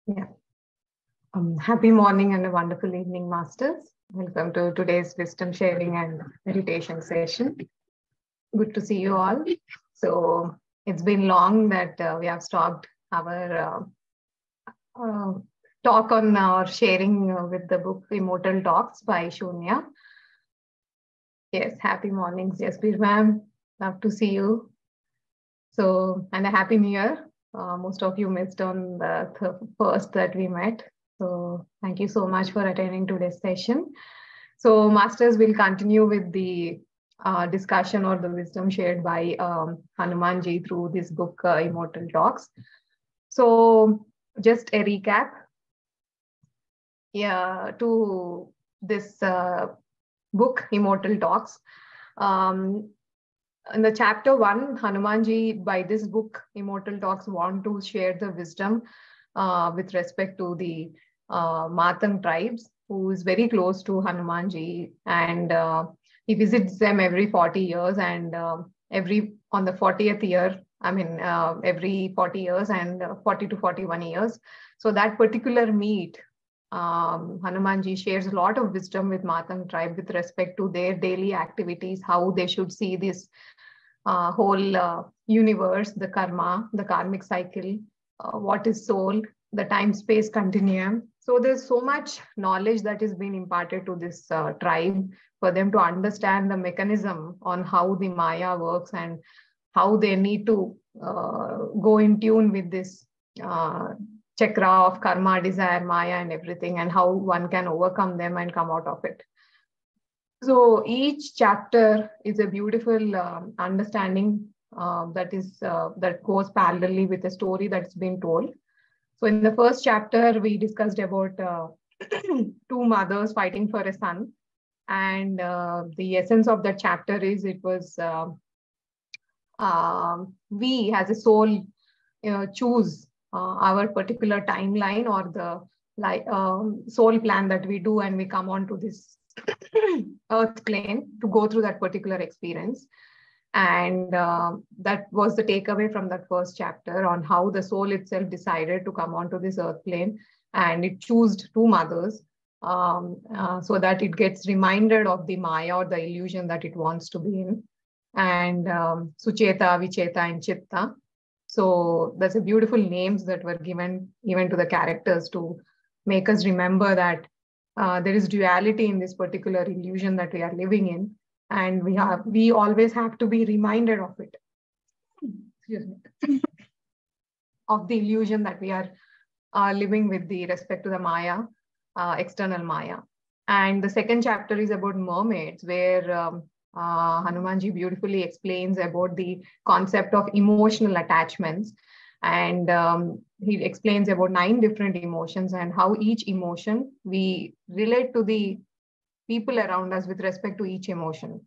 Yeah. Happy morning and a wonderful evening, Masters. Welcome to today's wisdom sharing and meditation session. Good to see you all. So it's been long that we have stopped our uh, talk on our sharing with the book Immortal Talks by Shunya. Yes, happy mornings. Yes, please, ma'am. Love to see you. So, and a happy new year. Most of you missed on the first that we met. So thank you so much for attending today's session. So Masters will continue with the discussion or the wisdom shared by Hanumanji through this book, Immortal Talks. So just a recap to this book, Immortal Talks. In the chapter 1, Hanumanji, by this book, Immortal Talks, want to share the wisdom with respect to the Matang tribes, who is very close to Hanumanji, and he visits them every 40 years, and on the 40th year, every 40 years and 40 to 41 years. So that particular meet, Hanumanji shares a lot of wisdom with Matang tribe with respect to their daily activities, how they should see this whole universe, the karma, the karmic cycle, what is soul, the time-space continuum. So there's so much knowledge that is being imparted to this tribe for them to understand the mechanism on how the Maya works and how they need to go in tune with this chakra of karma, desire, Maya, and everything, and how one can overcome them and come out of it. So each chapter is a beautiful understanding that goes parallelly with a story that's been told. So in the first chapter, we discussed about two mothers fighting for a son. And the essence of that chapter is it was we as a soul choose our particular timeline or the soul plan that we do, and we come on to this earth plane to go through that particular experience. And that was the takeaway from that first chapter on how the soul itself decided to come onto this earth plane, and it chose two mothers so that it gets reminded of the Maya or the illusion that it wants to be in. And Sucheta, Vicheta, and Chitta. So that's a beautiful names that were given even to the characters to make us remember that there is duality in this particular illusion that we are living in, and we always have to be reminded of it. Excuse me. Of the illusion that we are living with the respect to the Maya, external Maya. And the second chapter is about mermaids, where Hanumanji beautifully explains about the concept of emotional attachments. And he explains about 9 different emotions and how each emotion we relate to the people around us with respect to each emotion.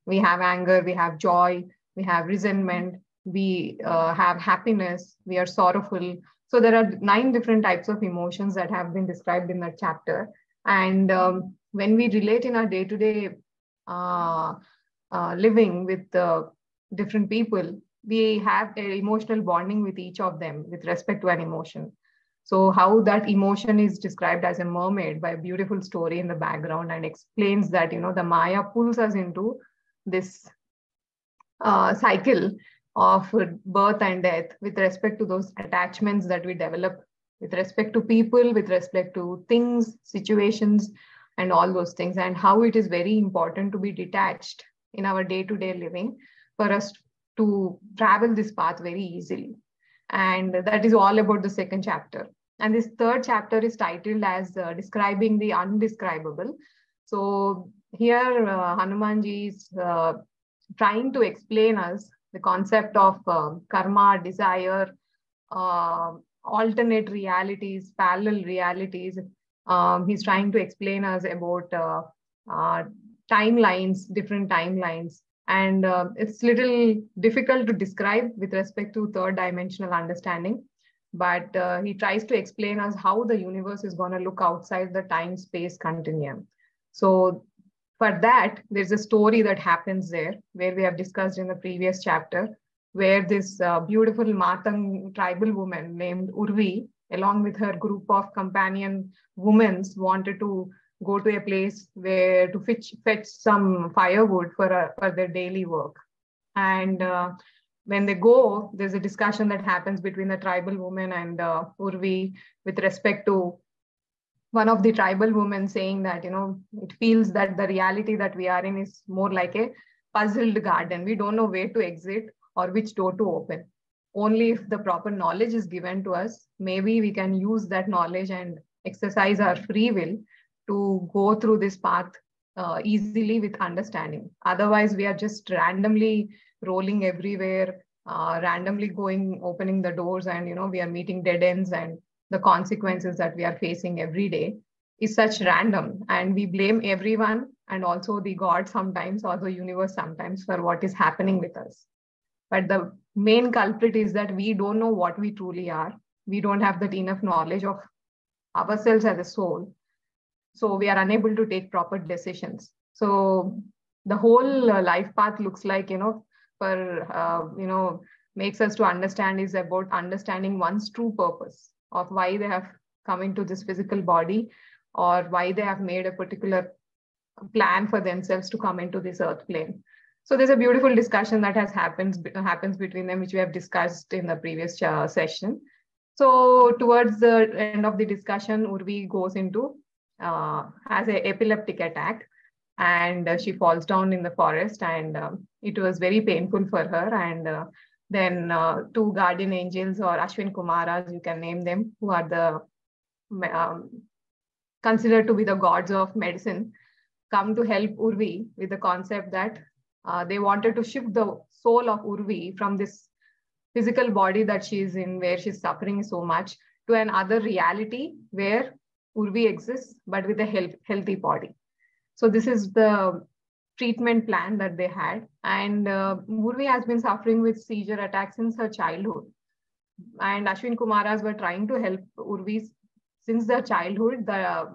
We have anger, we have joy, we have resentment, we have happiness, we are sorrowful. So there are 9 different types of emotions that have been described in that chapter. And when we relate in our day-to-day living with different people, we have an emotional bonding with each of them with respect to an emotion. So how that emotion is described as a mermaid by a beautiful story in the background, and explains that, the Maya pulls us into this cycle of birth and death with respect to those attachments that we develop with respect to people, with respect to things, situations, and all those things, and how it is very important to be detached in our day-to-day living for us to travel this path very easily. And that is all about the second chapter. And this third chapter is titled as Describing the Undescribable. So here Hanumanji is trying to explain us the concept of karma, desire, alternate realities, parallel realities. He's trying to explain us about timelines, different timelines. And it's little difficult to describe with respect to third dimensional understanding. But he tries to explain us how the universe is going to look outside the time-space continuum. So for that, there's a story that happens there, where we have discussed in the previous chapter, where this beautiful Matang tribal woman named Urvi along with her group of companion women, wanted to go to a place where to fetch some firewood for their daily work. And when they go, there's a discussion that happens between the tribal woman and Urvi with respect to one of the tribal women saying that, it feels that the reality that we are in is more like a puzzled garden. We don't know where to exit or which door to open. Only if the proper knowledge is given to us, maybe we can use that knowledge and exercise our free will to go through this path easily with understanding. Otherwise, we are just randomly rolling everywhere, randomly opening the doors, and we are meeting dead ends, and the consequences that we are facing every day is such random, and we blame everyone and also the God sometimes or the universe sometimes for what is happening with us. But the main culprit is that we don't know what we truly are. We don't have that enough knowledge of ourselves as a soul. So we are unable to take proper decisions. So the whole life path looks like, makes us to understand is about understanding one's true purpose of why they have come into this physical body, or why they have made a particular plan for themselves to come into this earth plane. So there's a beautiful discussion that happens between them, which we have discussed in the previous session. So towards the end of the discussion, Urvi goes into has an epileptic attack, and she falls down in the forest, and it was very painful for her. And then two guardian angels, or Ashwin Kumaras, you can name them, who are the considered to be the gods of medicine, come to help Urvi with the concept that they wanted to shift the soul of Urvi from this physical body that she is in, where she's suffering so much, to another reality where Urvi exists, but with a healthy body. So this is the treatment plan that they had. And Urvi has been suffering with seizure attacks since her childhood. And Ashwin Kumaras were trying to help Urvi since their childhood,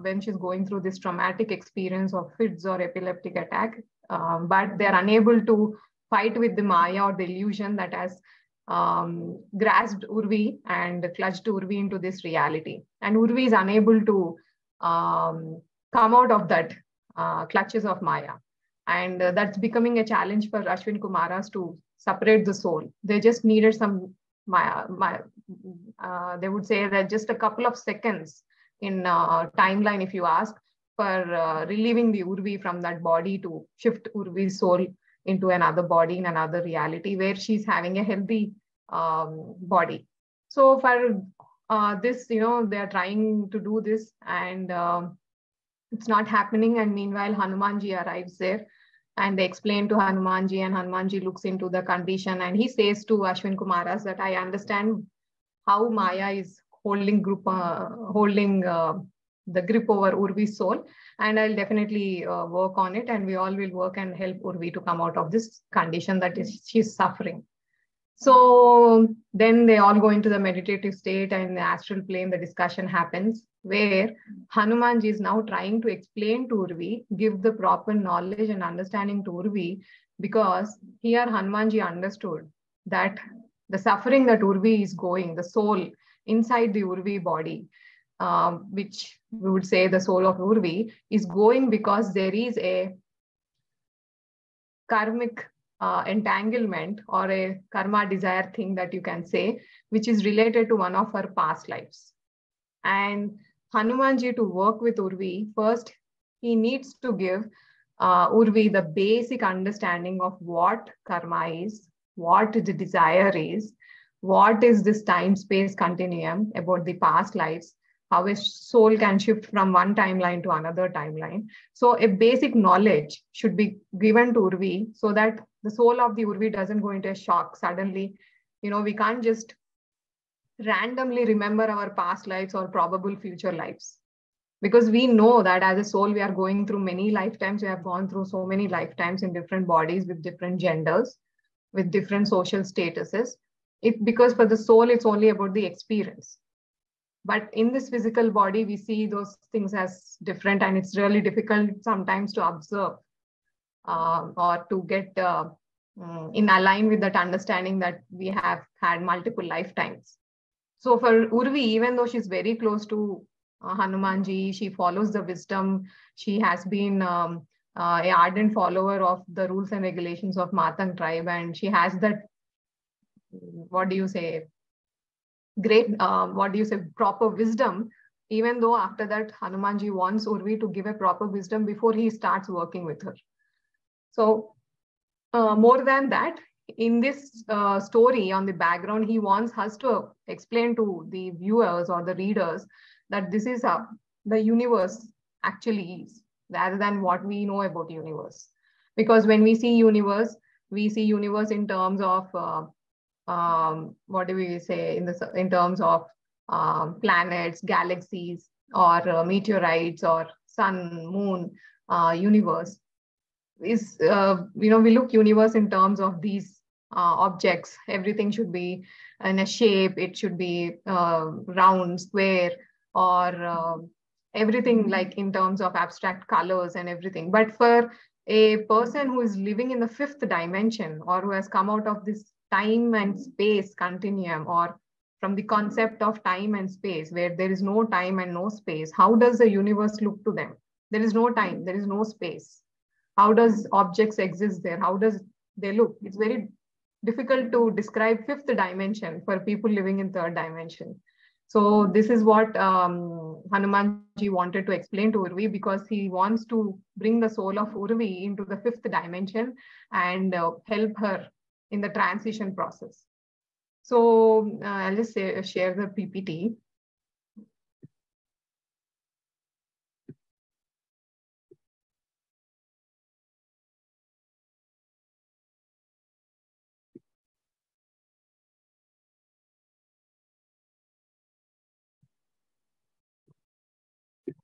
when she's going through this traumatic experience of fits or epileptic attack. But they're unable to fight with the Maya or the illusion that has grasped Urvi and clutched Urvi into this reality. And Urvi is unable to come out of that clutches of Maya. And that's becoming a challenge for Ashwin Kumaras to separate the soul. They just needed some Maya. They would say that just a couple of seconds in timeline, if you ask, for relieving the Urvi from that body to shift Urvi's soul into another body in another reality where she's having a healthy body. So for this, they are trying to do this, and it's not happening. And meanwhile, Hanumanji arrives there, and they explain to Hanumanji, and Hanumanji looks into the condition, and he says to Ashwin Kumaras that I understand how Maya is holding the grip over Urvi's soul, and I'll definitely work on it, and we all will work and help Urvi to come out of this condition that she's suffering. So then they all go into the meditative state, and in the astral plane, the discussion happens where Hanumanji is now trying to explain to Urvi, give the proper knowledge and understanding to Urvi, because here Hanumanji understood that the suffering that Urvi is going, the soul inside the Urvi body, which we would say the soul of Urvi, is going because there is a karmic entanglement or a karma desire thing that you can say, which is related to one of her past lives. And Hanumanji, to work with Urvi, first he needs to give Urvi the basic understanding of what karma is, what the desire is, what is this time-space continuum about the past lives, how a soul can shift from one timeline to another timeline. So a basic knowledge should be given to Urvi so that the soul of the Urvi doesn't go into a shock suddenly. We can't just randomly remember our past lives or probable future lives, because we know that as a soul, we are going through many lifetimes. We have gone through so many lifetimes in different bodies with different genders, with different social statuses. Because for the soul, it's only about the experience. But in this physical body, we see those things as different, and it's really difficult sometimes to observe or to get in align with that understanding that we have had multiple lifetimes. So for Urvi, even though she's very close to Hanumanji, she follows the wisdom. She has been a ardent follower of the rules and regulations of Matang tribe, and she has that, what do you say, great, what do you say, proper wisdom. Even though after that, Hanumanji wants Urvi to give a proper wisdom before he starts working with her. So more than that, in this story on the background, he wants us to explain to the viewers or the readers that this is how the universe actually is, rather than what we know about universe. Because when we see universe in terms of what do we say, in terms of planets, galaxies, or meteorites, or sun, moon, universe. Is we look universe in terms of these objects. Everything should be in a shape. It should be round, square, or everything like in terms of abstract colors and everything. But for a person who is living in the fifth dimension, or who has come out of this time and space continuum, or from the concept of time and space, where there is no time and no space, how does the universe look to them? There is no time, there is no space. How does objects exist there? How does they look? It's very difficult to describe fifth dimension for people living in third dimension. So this is what Hanumanji wanted to explain to Urvi, because he wants to bring the soul of Urvi into the fifth dimension and help her in the transition process. So I'll just share the PPT.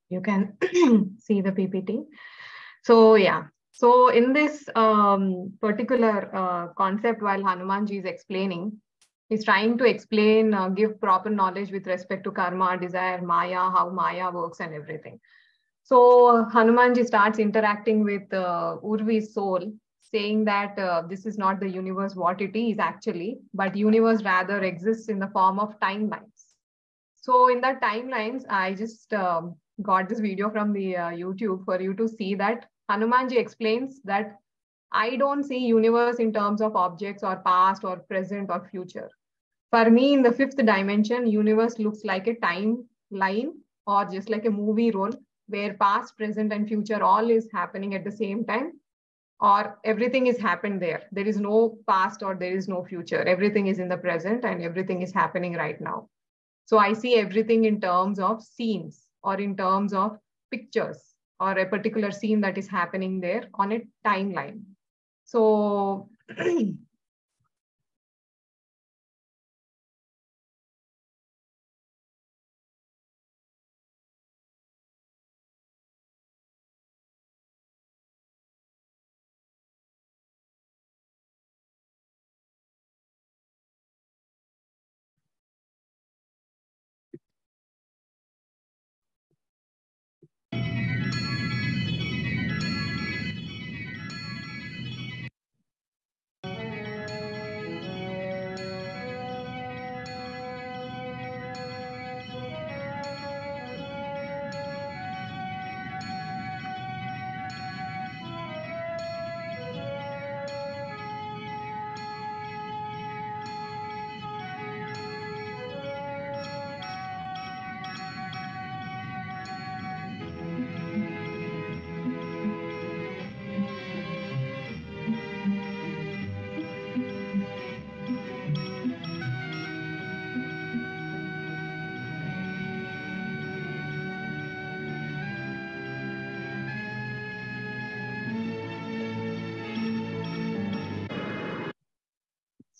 You can see the PPT. So yeah, so in this particular concept, while Hanumanji is explaining, he's trying to explain, give proper knowledge with respect to karma, desire, Maya, how Maya works and everything. So Hanumanji starts interacting with Urvi's soul, saying that this is not the universe what it is actually, but universe rather exists in the form of timelines. So in that timelines, I just got this video from the YouTube for you to see that Hanumanji explains that I don't see universe in terms of objects or past or present or future. For me, in the fifth dimension, universe looks like a timeline, or just like a movie roll where past, present, and future all is happening at the same time, or everything is happened there. There is no past or there is no future. Everything is in the present and everything is happening right now. So I see everything in terms of scenes, or in terms of pictures, or a particular scene that is happening there on a timeline. So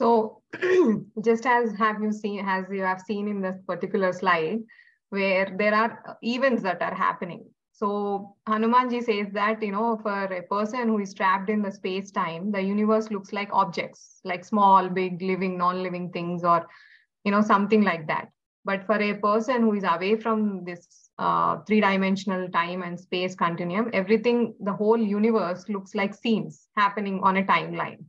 So just as you have seen in this particular slide, where there are events that are happening. So Hanumanji says that, for a person who is trapped in the space time, the universe looks like objects, like small, big, living, non-living things, or, something like that. But for a person who is away from this three-dimensional time and space continuum, everything, the whole universe looks like scenes happening on a timeline.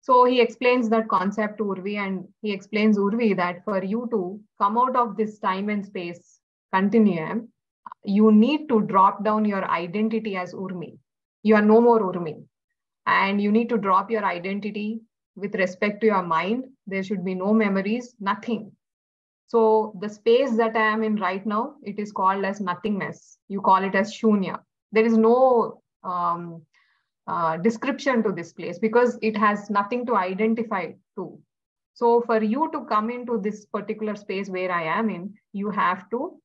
So he explains that concept to Urvi, and he explains Urvi that for you to come out of this time and space continuum, you need to drop down your identity as Urmi. You are no more Urmi. And you need to drop your identity with respect to your mind. There should be no memories, nothing. So the space that I am in right now, it is called as nothingness. You call it as shunya. There is no description to this place because it has nothing to identify to. So for you to come into this particular space where I am in, you have to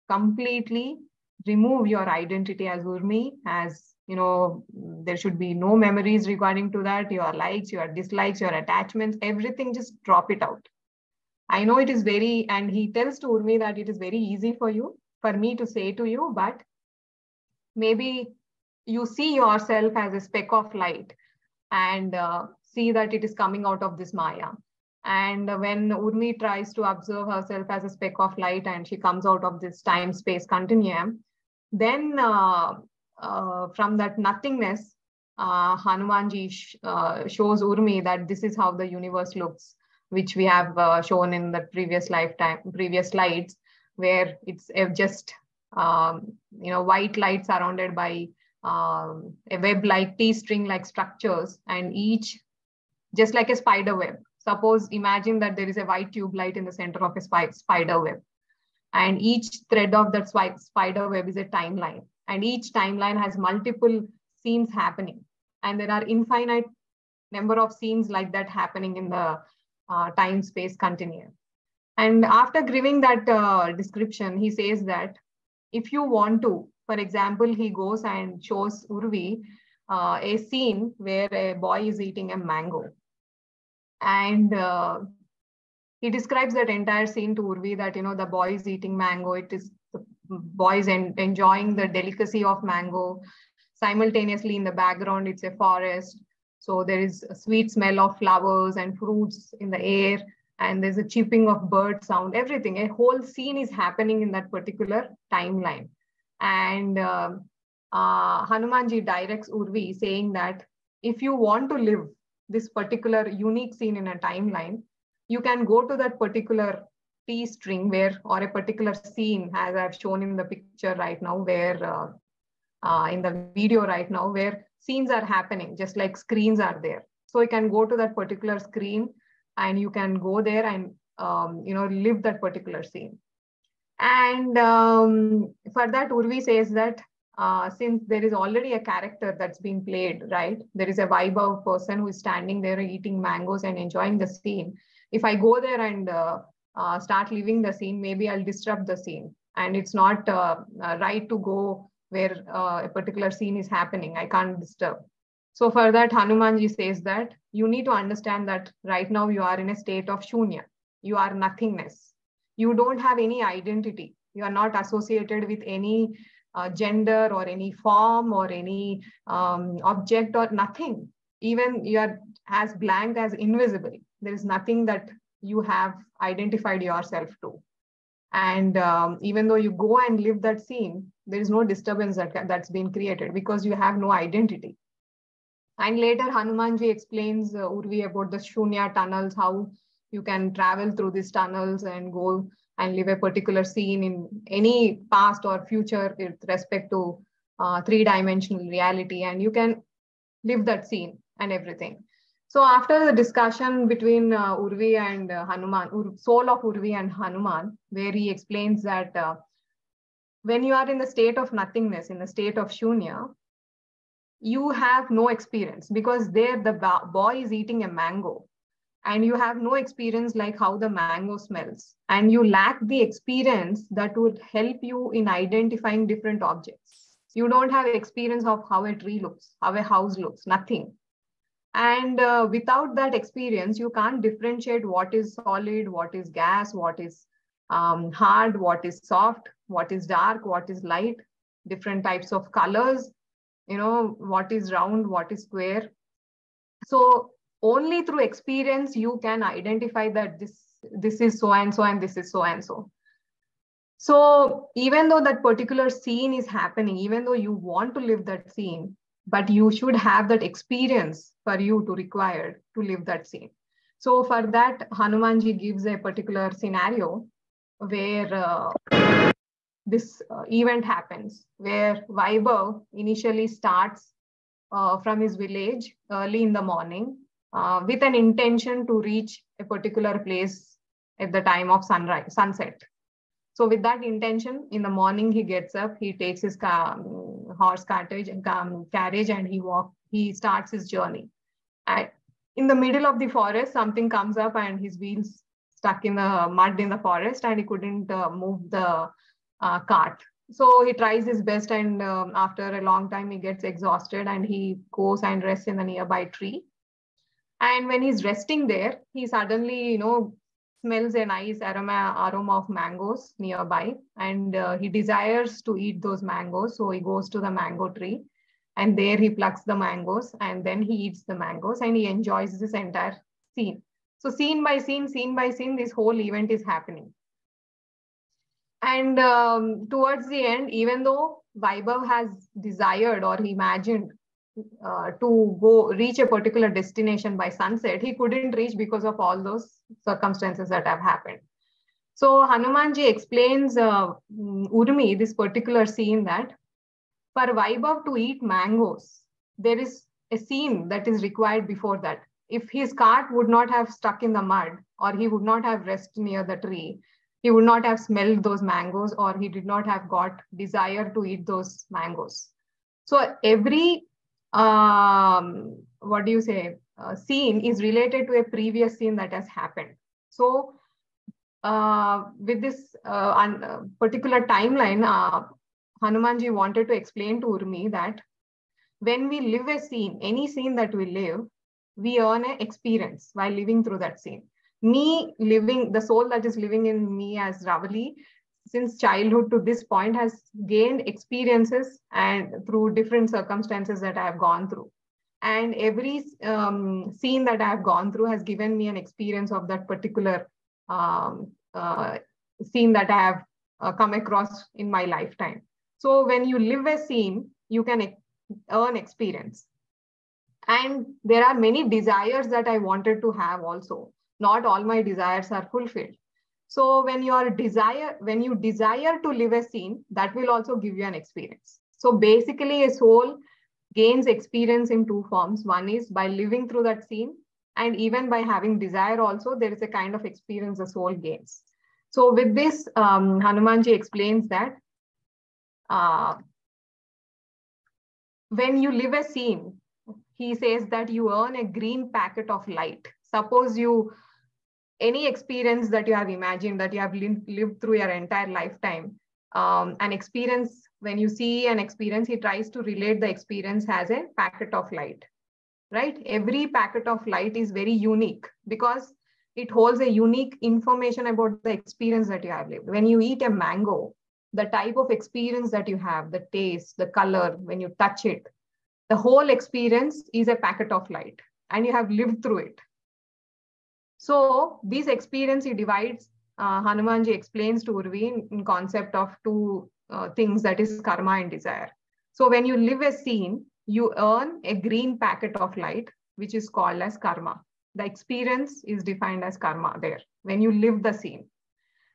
completely remove your identity as Urmi, as there should be no memories regarding to that, your likes, your dislikes, your attachments, everything, just drop it out. I know it is very, and he tells to Urmi that it is very easy for me to say to you, but maybe you see yourself as a speck of light and see that it is coming out of this Maya. And when Urmi tries to observe herself as a speck of light and she comes out of this time-space continuum, then from that nothingness, Hanumanji shows Urmi that this is how the universe looks, which we have shown in the previous slides, where it's just white light surrounded by a web-like T-string-like structures, and each just like a spider web. Suppose imagine that there is a white tube light in the center of a spider web, and each thread of that spider web is a timeline, and each timeline has multiple scenes happening, and there are infinite number of scenes like that happening in the time-space continuum. And after giving that description, he says that if you want to, for example, he goes and shows Urvi a scene where a boy is eating a mango. And he describes that entire scene to Urvi that, the boy is eating mango. It is the boy is enjoying the delicacy of mango. Simultaneously in the background, it's a forest. So there is a sweet smell of flowers and fruits in the air. And there's a chirping of bird sound, everything. A whole scene is happening in that particular timeline. And Hanumanji directs Urvi saying that if you want to live this particular unique scene in a timeline, you can go to that particular T string or a particular scene, as I've shown in the picture right now, where in the video right now, where scenes are happening, just like screens are there. So you can go to that particular screen and you can go there and live that particular scene. And for that, Urvi says that since there is already a character that's being played, right? There is a vibe of person who is standing there eating mangoes and enjoying the scene. If I go there and start living the scene, maybe I'll disrupt the scene. And it's not right to go where a particular scene is happening. I can't disturb. So for that, Hanumanji says that you need to understand that right now you are in a state of shunya. You are nothingness. You don't have any identity. You are not associated with any gender or any form or any object or nothing. Even you are as blank as invisible. There is nothing that you have identified yourself to. And even though you go and live that scene, there is no disturbance that's been created because you have no identity. And later Hanumanji explains Urvi about the Shunya tunnels, how you can travel through these tunnels and go and live a particular scene in any past or future with respect to three-dimensional reality, and you can live that scene and everything. So after the discussion between Urvi and Hanuman, soul of Urvi and Hanuman, where he explains that when you are in the state of nothingness, in the state of shunya, you have no experience because there the boy is eating a mango and you have no experience like how the mango smells, and you lack the experience that would help you in identifying different objects. You don't have experience of how a tree looks, how a house looks, nothing. And without that experience, you can't differentiate what is solid, what is gas, what is hard, what is soft, what is dark, what is light, different types of colors, what is round, what is square. So only through experience, you can identify that this is so and so and this is so and so. So even though that particular scene is happening, even though you want to live that scene, but you should have that experience for you to require to live that scene. So for that, Hanumanji gives a particular scenario where this event happens, where Vaibhav initially starts from his village early in the morning with an intention to reach a particular place at the time of sunset. So with that intention, in the morning he gets up, he takes his horse carriage, and he starts his journey. And in the middle of the forest, something comes up and his wheels stuck in the mud in the forest, and he couldn't move the cart. So he tries his best, and after a long time, he gets exhausted and he goes and rests in a nearby tree. And when he's resting there, he suddenly, smells a nice aroma of mangoes nearby, and he desires to eat those mangoes. So he goes to the mango tree, and there he plucks the mangoes, and then he eats the mangoes, and he enjoys this entire scene. So scene by scene, this whole event is happening. And towards the end, even though Vaibhav has desired or imagined to go reach a particular destination by sunset, he couldn't reach because of all those circumstances that have happened. So Hanumanji explains Urmi this particular scene, that for Vaibhav to eat mangoes, there is a scene that is required before that. If his cart would not have stuck in the mud, or he would not have rested near the tree, he would not have smelled those mangoes, or he did not have got desire to eat those mangoes. So every scene is related to a previous scene that has happened. So with this particular timeline, Hanumanji wanted to explain to Urmi that when we live a scene, any scene that we live, we earn an experience while living through that scene. The soul that is living in me as Ravali, since childhood to this point, has gained experiences and through different circumstances that I have gone through. And every scene that I have gone through has given me an experience of that particular scene that I have come across in my lifetime. So when you live a scene, you can earn experience. And there are many desires that I wanted to have also. Not all my desires are fulfilled. So when you desire to live a scene, that will also give you an experience. So basically, a soul gains experience in two forms. One is by living through that scene, and even by having desire also, there is a kind of experience the soul gains. So with this, Hanumanji explains that when you live a scene, he says that you earn a green packet of light. Suppose any experience that you have imagined, that you have lived through your entire lifetime, an experience, when you see an experience, he tries to relate the experience as a packet of light, right? Every packet of light is very unique because it holds a unique information about the experience that you have lived. When you eat a mango, the type of experience that you have, the taste, the color, when you touch it, the whole experience is a packet of light, and you have lived through it. So this experience he divides, Hanumanji explains to Urvi in concept of two things, that is karma and desire. So when you live a scene, you earn a green packet of light, which is called as karma. The experience is defined as karma there, when you live the scene.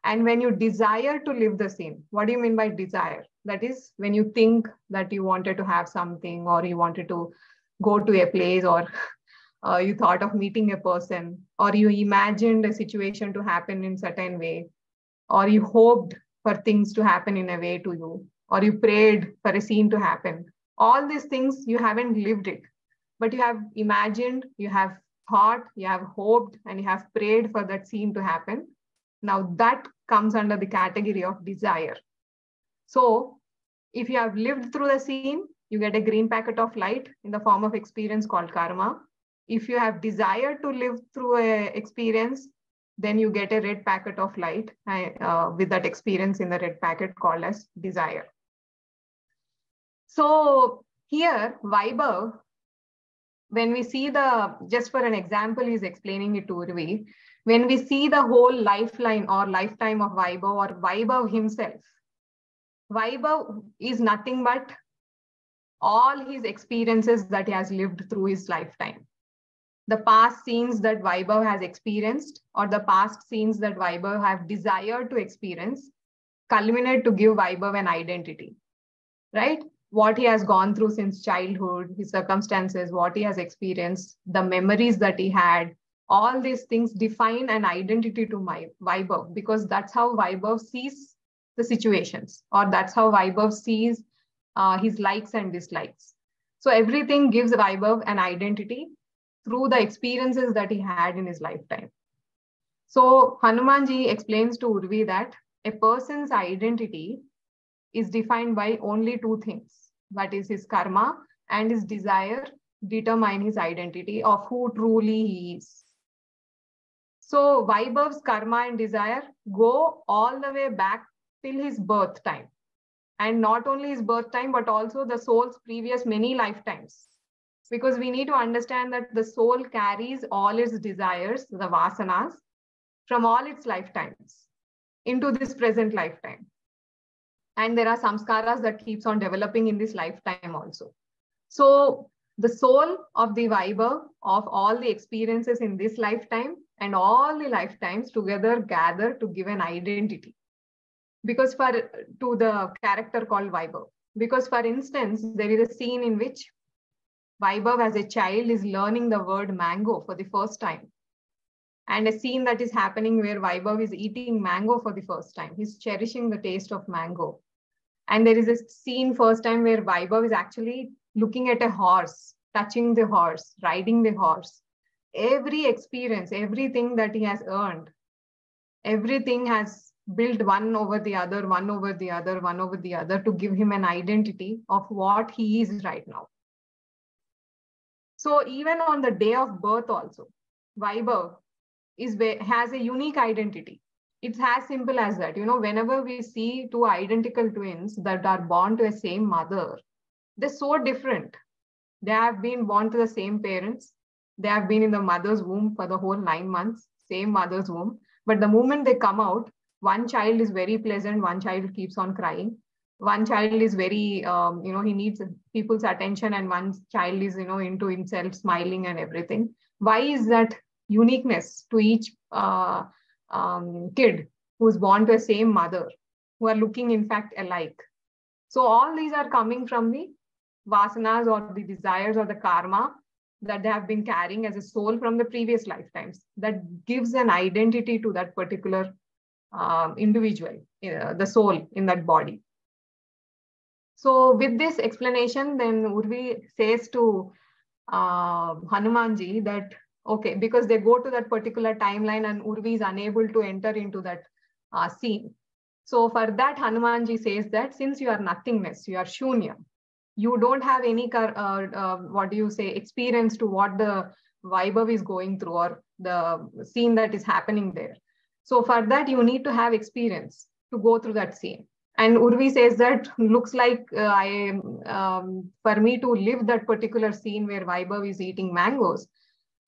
And when you desire to live the scene, what do you mean by desire? That is when you think that you wanted to have something, or you wanted to go to a place, or you thought of meeting a person, or you imagined a situation to happen in a certain way, or you hoped for things to happen in a way to you, or you prayed for a scene to happen. All these things, you haven't lived it, but you have imagined, you have thought, you have hoped, and you have prayed for that scene to happen. Now that comes under the category of desire. So if you have lived through the scene, you get a green packet of light in the form of experience called karma. If you have desired to live through an experience, then you get a red packet of light with that experience in the red packet called as desire. So here, Vaibhav, when we see just for an example, he's explaining it to Urvi, when we see the whole lifeline or lifetime of Vaibhav, or Vaibhav himself, Vaibhav is nothing but all his experiences that he has lived through his lifetime. The past scenes that Vaibhav has experienced, or the past scenes that Vaibhav have desired to experience, culminate to give Vaibhav an identity, right? What he has gone through since childhood, his circumstances, what he has experienced, the memories that he had, all these things define an identity to my Vaibhav, because that's how Vaibhav sees the situations, or that's how Vaibhav sees his likes and dislikes. So everything gives Vaibhav an identity through the experiences that he had in his lifetime. So Hanumanji explains to Urvi that a person's identity is defined by only two things. That is, his karma and his desire determine his identity of who truly he is. So Vaibhav's karma and desire go all the way back till his birth time. And not only his birth time, but also the soul's previous many lifetimes. Because we need to understand that the soul carries all its desires, the vasanas, from all its lifetimes into this present lifetime. And there are samskaras that keeps on developing in this lifetime also. So the soul of the Vaibhav of all the experiences in this lifetime and all the lifetimes together gather to give an identity. Because to the character called Vaibhav. Because for instance, there is a scene in which Vaibhav as a child is learning the word mango for the first time. And a scene that is happening where Vaibhav is eating mango for the first time. He's cherishing the taste of mango. And there is a scene first time where Vaibhav is actually looking at a horse, touching the horse, riding the horse. Every experience, everything that he has earned, everything has built one over the other, one over the other, one over the other to give him an identity of what he is right now. So even on the day of birth also, Vaibhav has a unique identity. It's as simple as that. You know, whenever we see two identical twins that are born to a same mother, they're so different. They have been born to the same parents. They have been in the mother's womb for the whole 9 months, same mother's womb. But the moment they come out, one child is very pleasant, one child keeps on crying. One child is very, he needs people's attention, and one child is, into himself, smiling and everything. Why is that uniqueness to each kid who's born to a same mother, who are looking, in fact, alike? So all these are coming from the vasanas or the desires or the karma that they have been carrying as a soul from the previous lifetimes. That gives an identity to that particular individual, the soul in that body. So with this explanation, then Urvi says to Hanumanji that, okay, because they go to that particular timeline and Urvi is unable to enter into that scene. So for that, Hanumanji says that since you are nothingness, you are shunya, you don't have any, experience to what the Vaibhav is going through or the scene that is happening there. So for that, you need to have experience to go through that scene. And Urvi says that looks like for me to live that particular scene where Vaibhav is eating mangoes,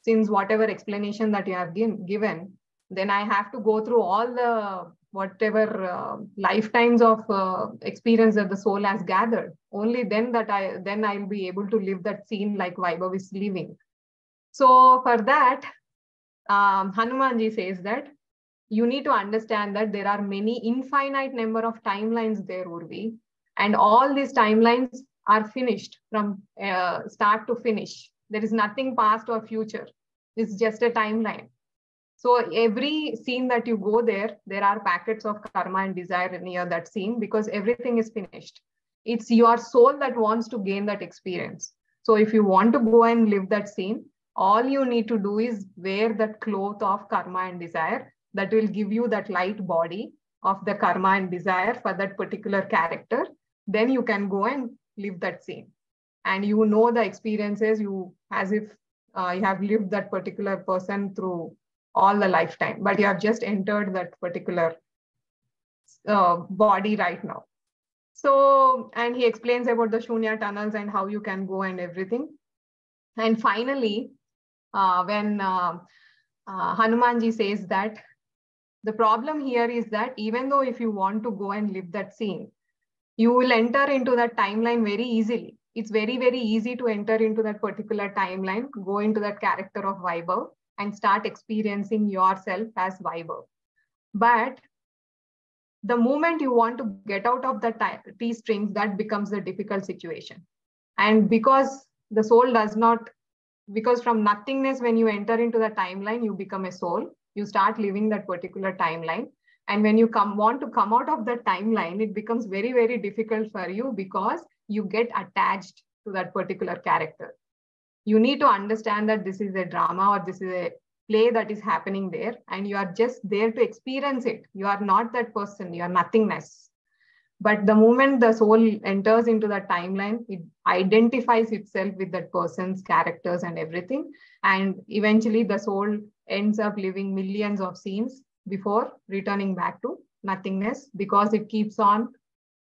since whatever explanation that you have given, then I have to go through all the whatever lifetimes of experience that the soul has gathered. Only then I'll be able to live that scene like Vaibhav is living. So for that, Hanumanji says that you need to understand that there are many infinite number of timelines there, Urvi, and all these timelines are finished from start to finish. There is nothing past or future. It's just a timeline. So every scene that you go there are packets of karma and desire near that scene because everything is finished. It's your soul that wants to gain that experience. So if you want to go and live that scene, all you need to do is wear that cloth of karma and desire that will give you that light body of the karma and desire for that particular character. Then you can go and live that scene. And you know the experiences as if you have lived that particular person through all the lifetime, but you have just entered that particular body right now. So, and he explains about the Shunya tunnels and how you can go and everything. And finally, when Hanumanji says that the problem here is that even though if you want to go and live that scene, you will enter into that timeline very easily it's very, very easy to enter into that particular timeline, go into that character of Vaibhav and start experiencing yourself as Vaibhav. But the moment you want to get out of the T strings, that becomes a difficult situation. And because the soul does not, because from nothingness, when you enter into the timeline, you become a soul, you start living that particular timeline. And when you want to come out of the timeline, it becomes very, very difficult for you because you get attached to that particular character. You need to understand that this is a drama or this is a play that is happening there, and you are just there to experience it. You are not that person, you are nothingness. But the moment the soul enters into the timeline, it identifies itself with that person's characters and everything. And eventually the soul ends up living millions of scenes before returning back to nothingness, because it keeps on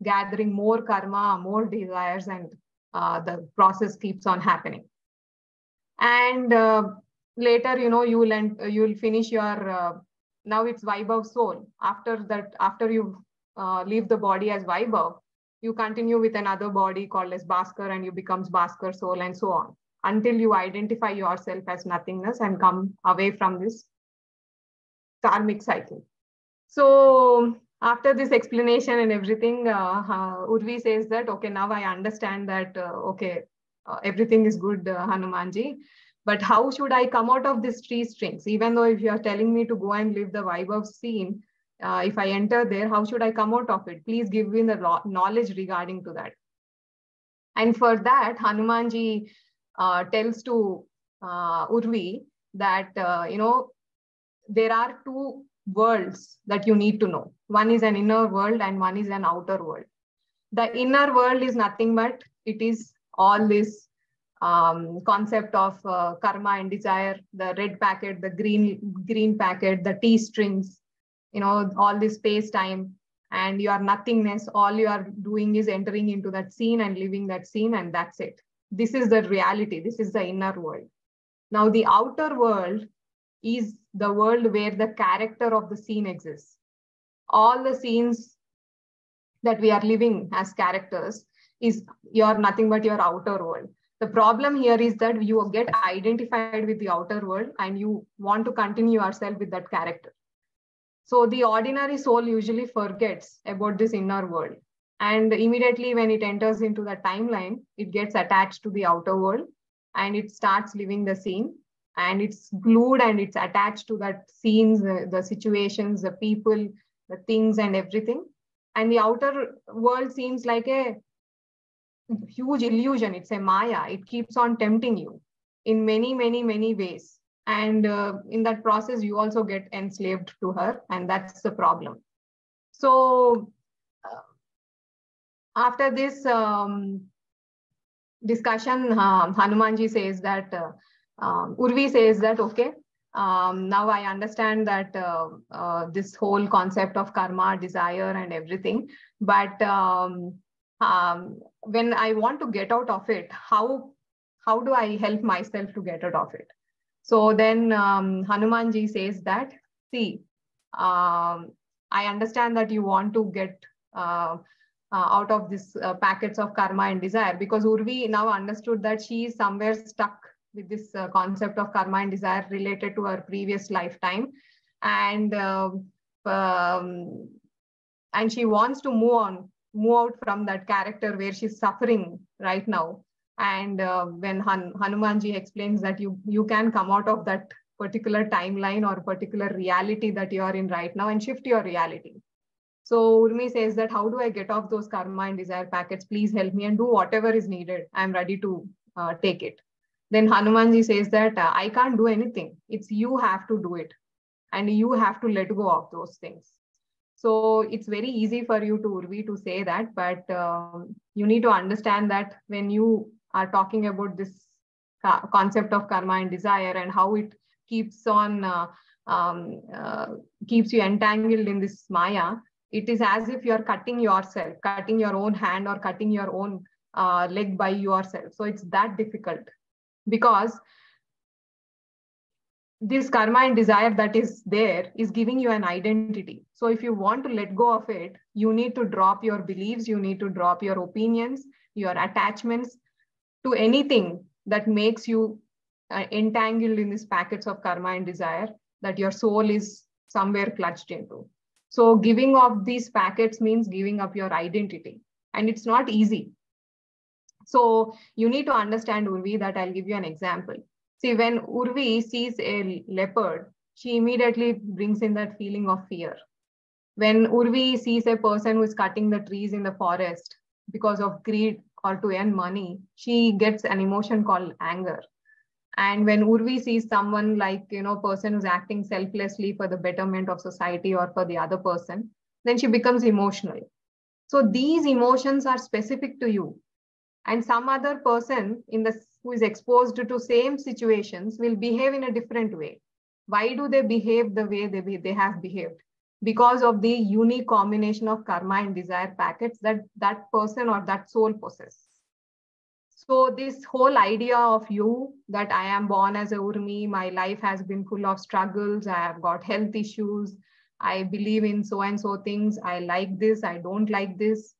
gathering more karma, more desires, and the process keeps on happening. And later, you'll finish your, now it's Vaibhav soul. After that, after you leave the body as Vaibhav, you continue with another body called as Bhaskar, and you becomes Bhaskar soul, and so on, until you identify yourself as nothingness and come away from this karmic cycle. So after this explanation and everything, Urvi says that, okay, now I understand that, everything is good, Hanumanji, but how should I come out of these three strings? Even though if you are telling me to go and live the Vaibhav scene, if I enter there, how should I come out of it? Please give me the knowledge regarding to that. And for that, Hanumanji tells to Urvi that, there are two worlds that you need to know. One is an inner world and one is an outer world. The inner world is nothing but it is all this concept of karma and desire, the red packet, the green packet, the T strings, all this space time, and your nothingness. All you are doing is entering into that scene and living that scene, and that's it. This is the reality. This is the inner world. Now the outer world is the world where the character of the scene exists. All the scenes that we are living as characters is nothing but your outer world. The problem here is that you get identified with the outer world and you want to continue yourself with that character. So the ordinary soul usually forgets about this inner world. And immediately when it enters into the timeline, it gets attached to the outer world and it starts living the scene. And it's glued and it's attached to that scenes, the situations, the people, the things and everything. And the outer world seems like a huge illusion. It's a Maya. It keeps on tempting you in many, many, many ways. And in that process, you also get enslaved to her. And that's the problem. So after this discussion, Hanumanji says that, Urvi says that, okay, now I understand that this whole concept of karma, desire and everything, but when I want to get out of it, how do I help myself to get out of it? So then Hanumanji says that, see, I understand that you want to get out of this packets of karma and desire, because Urvi now understood that she is somewhere stuck with this concept of karma and desire related to her previous lifetime. And she wants to move out from that character where she's suffering right now. And when Hanumanji explains that you can come out of that particular timeline or particular reality that you are in right now and shift your reality. So Urmi says that, how do I get off those karma and desire packets? Please help me and do whatever is needed. I'm ready to take it. Then Hanumanji says that I can't do anything. It's you have to do it. And you have to let go of those things. So it's very easy for you to Urvi to say that, but you need to understand that when you are talking about this concept of karma and desire and how it keeps on keeps you entangled in this Maya, it is as if you're cutting yourself, cutting your own hand or cutting your own leg by yourself. So it's that difficult, because this karma and desire that is there is giving you an identity. So if you want to let go of it, you need to drop your beliefs, you need to drop your opinions, your attachments, to anything that makes you entangled in these packets of karma and desire that your soul is somewhere clutched into. So giving up these packets means giving up your identity, and it's not easy. So you need to understand, Urvi, that I'll give you an example. See, when Urvi sees a leopard, she immediately brings in that feeling of fear. When Urvi sees a person who is cutting the trees in the forest because of greed or to earn money, she gets an emotion called anger. And when Urvi sees someone like, person who's acting selflessly for the betterment of society or for the other person, then she becomes emotional. So these emotions are specific to you. And some other person who is exposed to same situations will behave in a different way. Why do they behave the way they have behaved? Because of the unique combination of karma and desire packets that person or that soul possesses. So this whole idea of you, that I am born as a Urmi, my life has been full of struggles, I have got health issues, I believe in so and so things, I like this, I don't like this,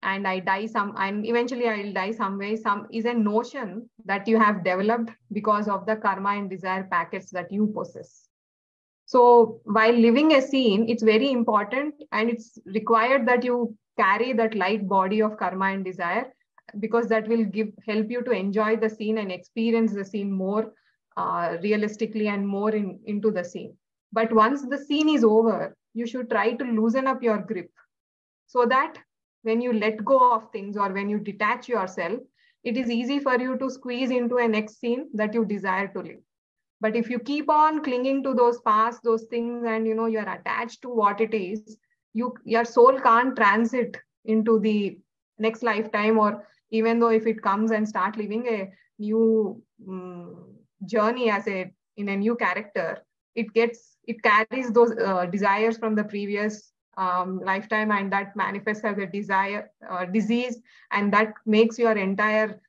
and eventually I'll die some way, is a notion that you have developed because of the karma and desire packets that you possess. So while living a scene, it's very important and it's required that you carry that light body of karma and desire, because that will help you to enjoy the scene and experience the scene more realistically and more into the scene. But once the scene is over, you should try to loosen up your grip so that when you let go of things or when you detach yourself, it is easy for you to squeeze into a next scene that you desire to live. But if you keep on clinging to those past, those things, and you're attached to what it is, your soul can't transit into the next lifetime, or even though if it comes and start living a new journey in a new character, it carries those desires from the previous lifetime, and that manifests as a disease, and that makes your entire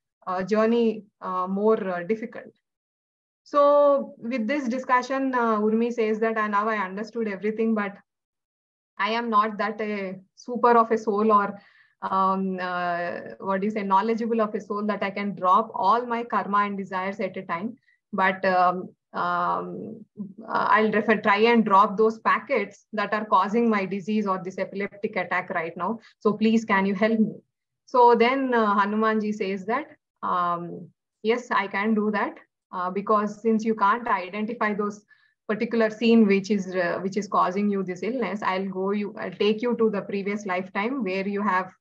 journey more difficult. So with this discussion, Urmi says that now I understood everything, but I am not that a super of a soul, or knowledgeable of a soul, that I can drop all my karma and desires at a time. But I'll try and drop those packets that are causing my disease or this epileptic attack right now. So please, can you help me? So then Hanumanji says that, yes, I can do that, because since you can't identify those particular scene which is causing you this illness, I'll take you to the previous lifetime where you have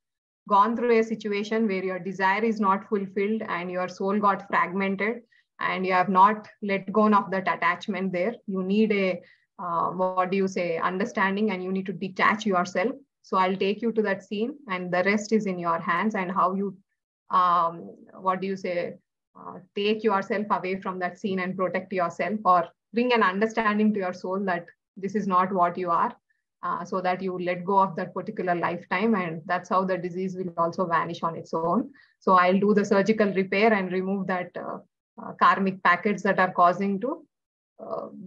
gone through a situation where your desire is not fulfilled and your soul got fragmented and you have not let go of that attachment there. You need a understanding, and you need to detach yourself. So I'll take you to that scene, and the rest is in your hands, and how you take yourself away from that scene and protect yourself, or bring an understanding to your soul that this is not what you are, so that you let go of that particular lifetime, and that's how the disease will also vanish on its own. So I'll do the surgical repair and remove that karmic packets that are causing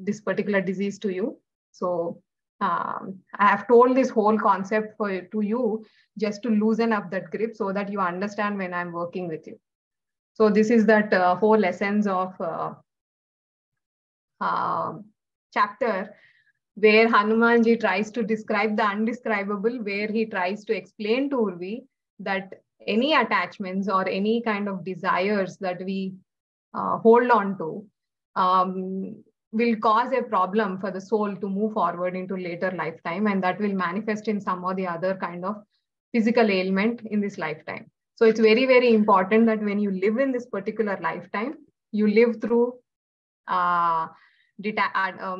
this particular disease to you. So I have told this whole concept to you just to loosen up that grip so that you understand when I'm working with you. So this is that whole essence of chapter where Hanumanji tries to describe the undescribable, where he tries to explain to Urvi that any attachments or any kind of desires that we hold on to will cause a problem for the soul to move forward into later lifetime, and that will manifest in some or the other kind of physical ailment in this lifetime. So it's very, very important that when you live in this particular lifetime, you live through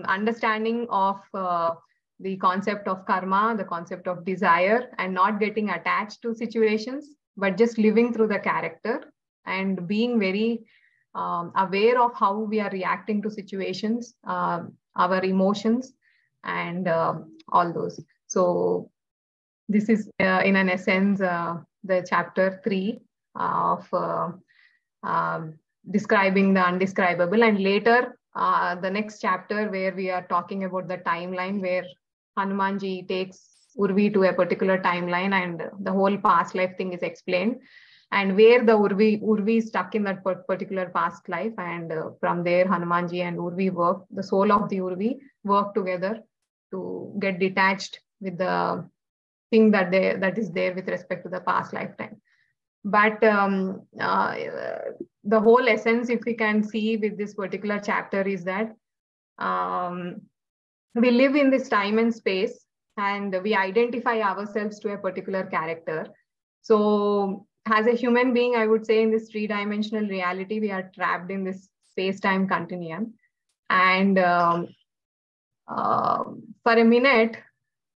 understanding of the concept of karma, the concept of desire, and not getting attached to situations, but just living through the character and being very aware of how we are reacting to situations, our emotions, and all those. So this is in an essence the chapter 3 of describing the undescribable, and later the next chapter where we are talking about the timeline, where Hanumanji takes Urvi to a particular timeline and the whole past life thing is explained. and where the Urvi is stuck in that particular past life. And from there, Hanumanji and Urvi work, the soul of the Urvi work together to get detached with the thing that is there with respect to the past lifetime. But the whole essence, if we can see with this particular chapter, is that we live in this time and space, and we identify ourselves to a particular character. So as a human being, I would say in this three-dimensional reality, we are trapped in this space-time continuum. And for a minute,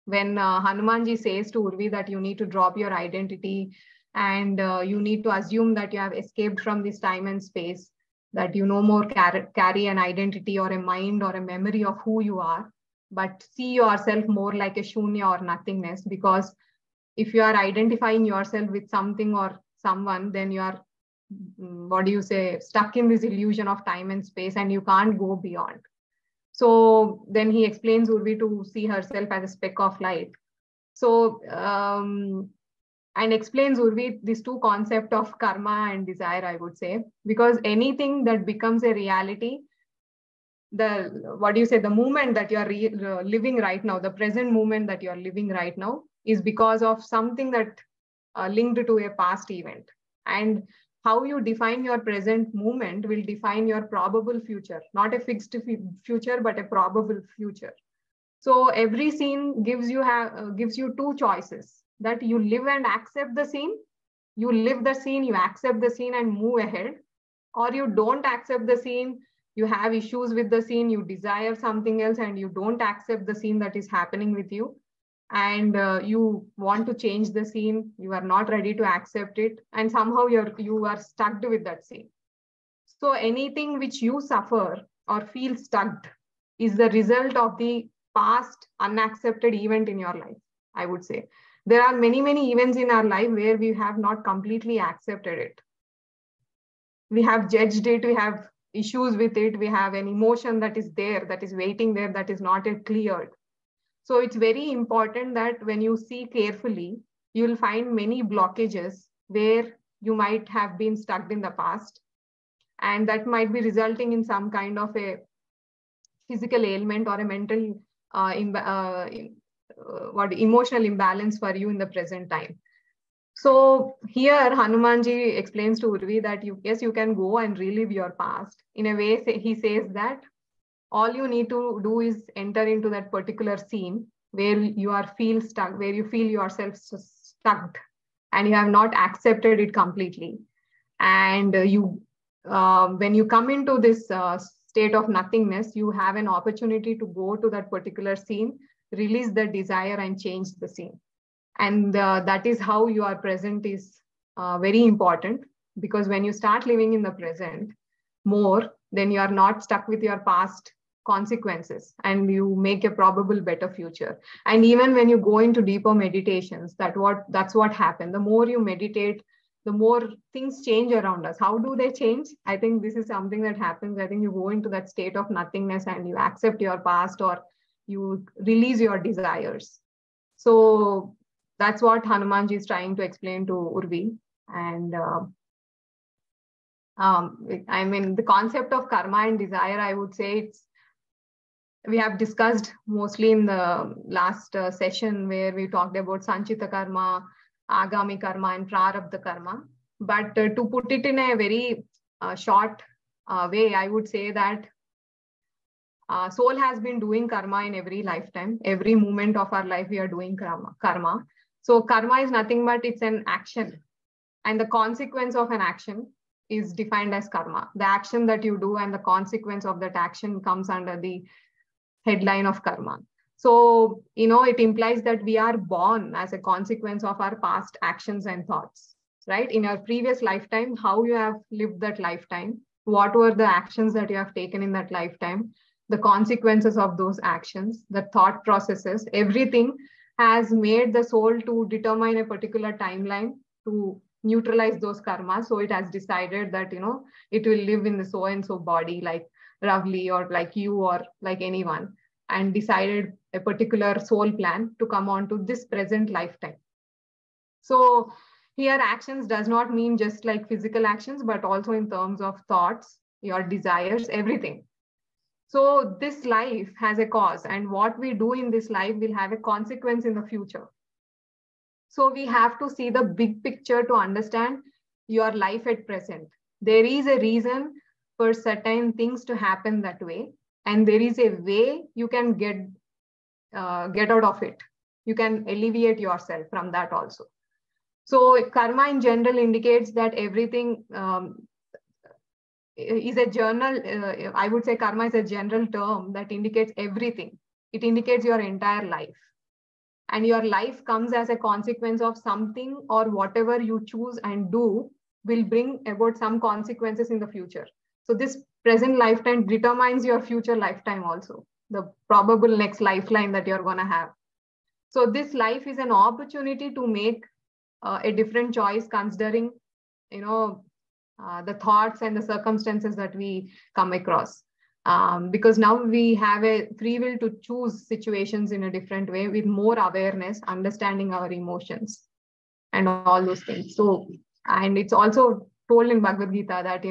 when Hanumanji says to Urvi that you need to drop your identity and you need to assume that you have escaped from this time and space, that you no more carry an identity or a mind or a memory of who you are, but see yourself more like a shunya or nothingness. Because if you are identifying yourself with something or someone, then you are, stuck in this illusion of time and space, and you can't go beyond. So then he explains Urvi to see herself as a speck of light. So, and explains Urvi these two concepts of karma and desire, I would say, because anything that becomes a reality, the moment that you are living right now, the present moment that you are living right now, is because of something that linked to a past event. And how you define your present moment will define your probable future, not a fixed future, but a probable future. So every scene gives you two choices, that you live and accept the scene, you live the scene, you accept the scene and move ahead, or you don't accept the scene, you have issues with the scene, you desire something else, and you don't accept the scene that is happening with you. And you want to change the scene, you are not ready to accept it, and somehow you are stuck with that scene. So anything which you suffer or feel stuck is the result of the past unaccepted event in your life, I would say. There are many events in our life where we have not completely accepted it. We have judged it, we have issues with it, we have an emotion that is there, that is waiting there, that is not yet cleared. So it's very important that when you see carefully, you'll find many blockages where you might have been stuck in the past. And that might be resulting in some kind of a physical ailment or a mental emotional imbalance for you in the present time. So here Hanumanji explains to Urvi that you can go and relive your past. In a way, he says that all you need to do is enter into that particular scene where you feel stuck, where you feel yourself stuck and you have not accepted it completely. And when you come into this state of nothingness, you have an opportunity to go to that particular scene, release the desire and change the scene. And that is how your present is very important, because when you start living in the present more, then you are not stuck with your past consequences and you make a probable better future. And even when you go into deeper meditations, that's what happens. The more you meditate, the more things change around us. How do they change? I think this is something that happens. I think you go into that state of nothingness and you accept your past, or you release your desires. So that's what Hanumanji is trying to explain to Urvi. And I mean, the concept of karma and desire, I would say we have discussed mostly in the last session where we talked about Sanchita karma, Agami karma, and Prarabdha karma. But to put it in a very short way, I would say that soul has been doing karma in every lifetime. Every moment of our life, we are doing karma. So karma is nothing but it's an action. And the consequence of an action is defined as karma. The action that you do and the consequence of that action comes under the headline of karma. So, it implies that we are born as a consequence of our past actions and thoughts, right? In your previous lifetime, how you have lived that lifetime, what were the actions that you have taken in that lifetime, the consequences of those actions, the thought processes, everything has made the soul to determine a particular timeline to neutralize those karmas. So it has decided that, it will live in the so-and-so body like Ravli or like you or like anyone, and decided a particular soul plan to come on to this present lifetime. So Here, actions does not mean just like physical actions, but also in terms of thoughts, your desires, everything. So this life has a cause, and what we do in this life will have a consequence in the future. So we have to see the big picture to understand your life at present. There is a reason for certain things to happen that way, and there is a way you can get out of it. You can alleviate yourself from that also. So karma in general indicates that everything is a journal. I would say karma is a general term that indicates everything. It indicates your entire life. And your life comes as a consequence of something, or whatever you choose and do will bring about some consequences in the future. So this present lifetime determines your future lifetime also, the probable next lifeline that you're going to have. So this life is an opportunity to make a different choice, considering, the thoughts and the circumstances that we come across. Because now we have a free will to choose situations in a different way, with more awareness, understanding our emotions and all those things. So, and it's also told in Bhagavad Gita that,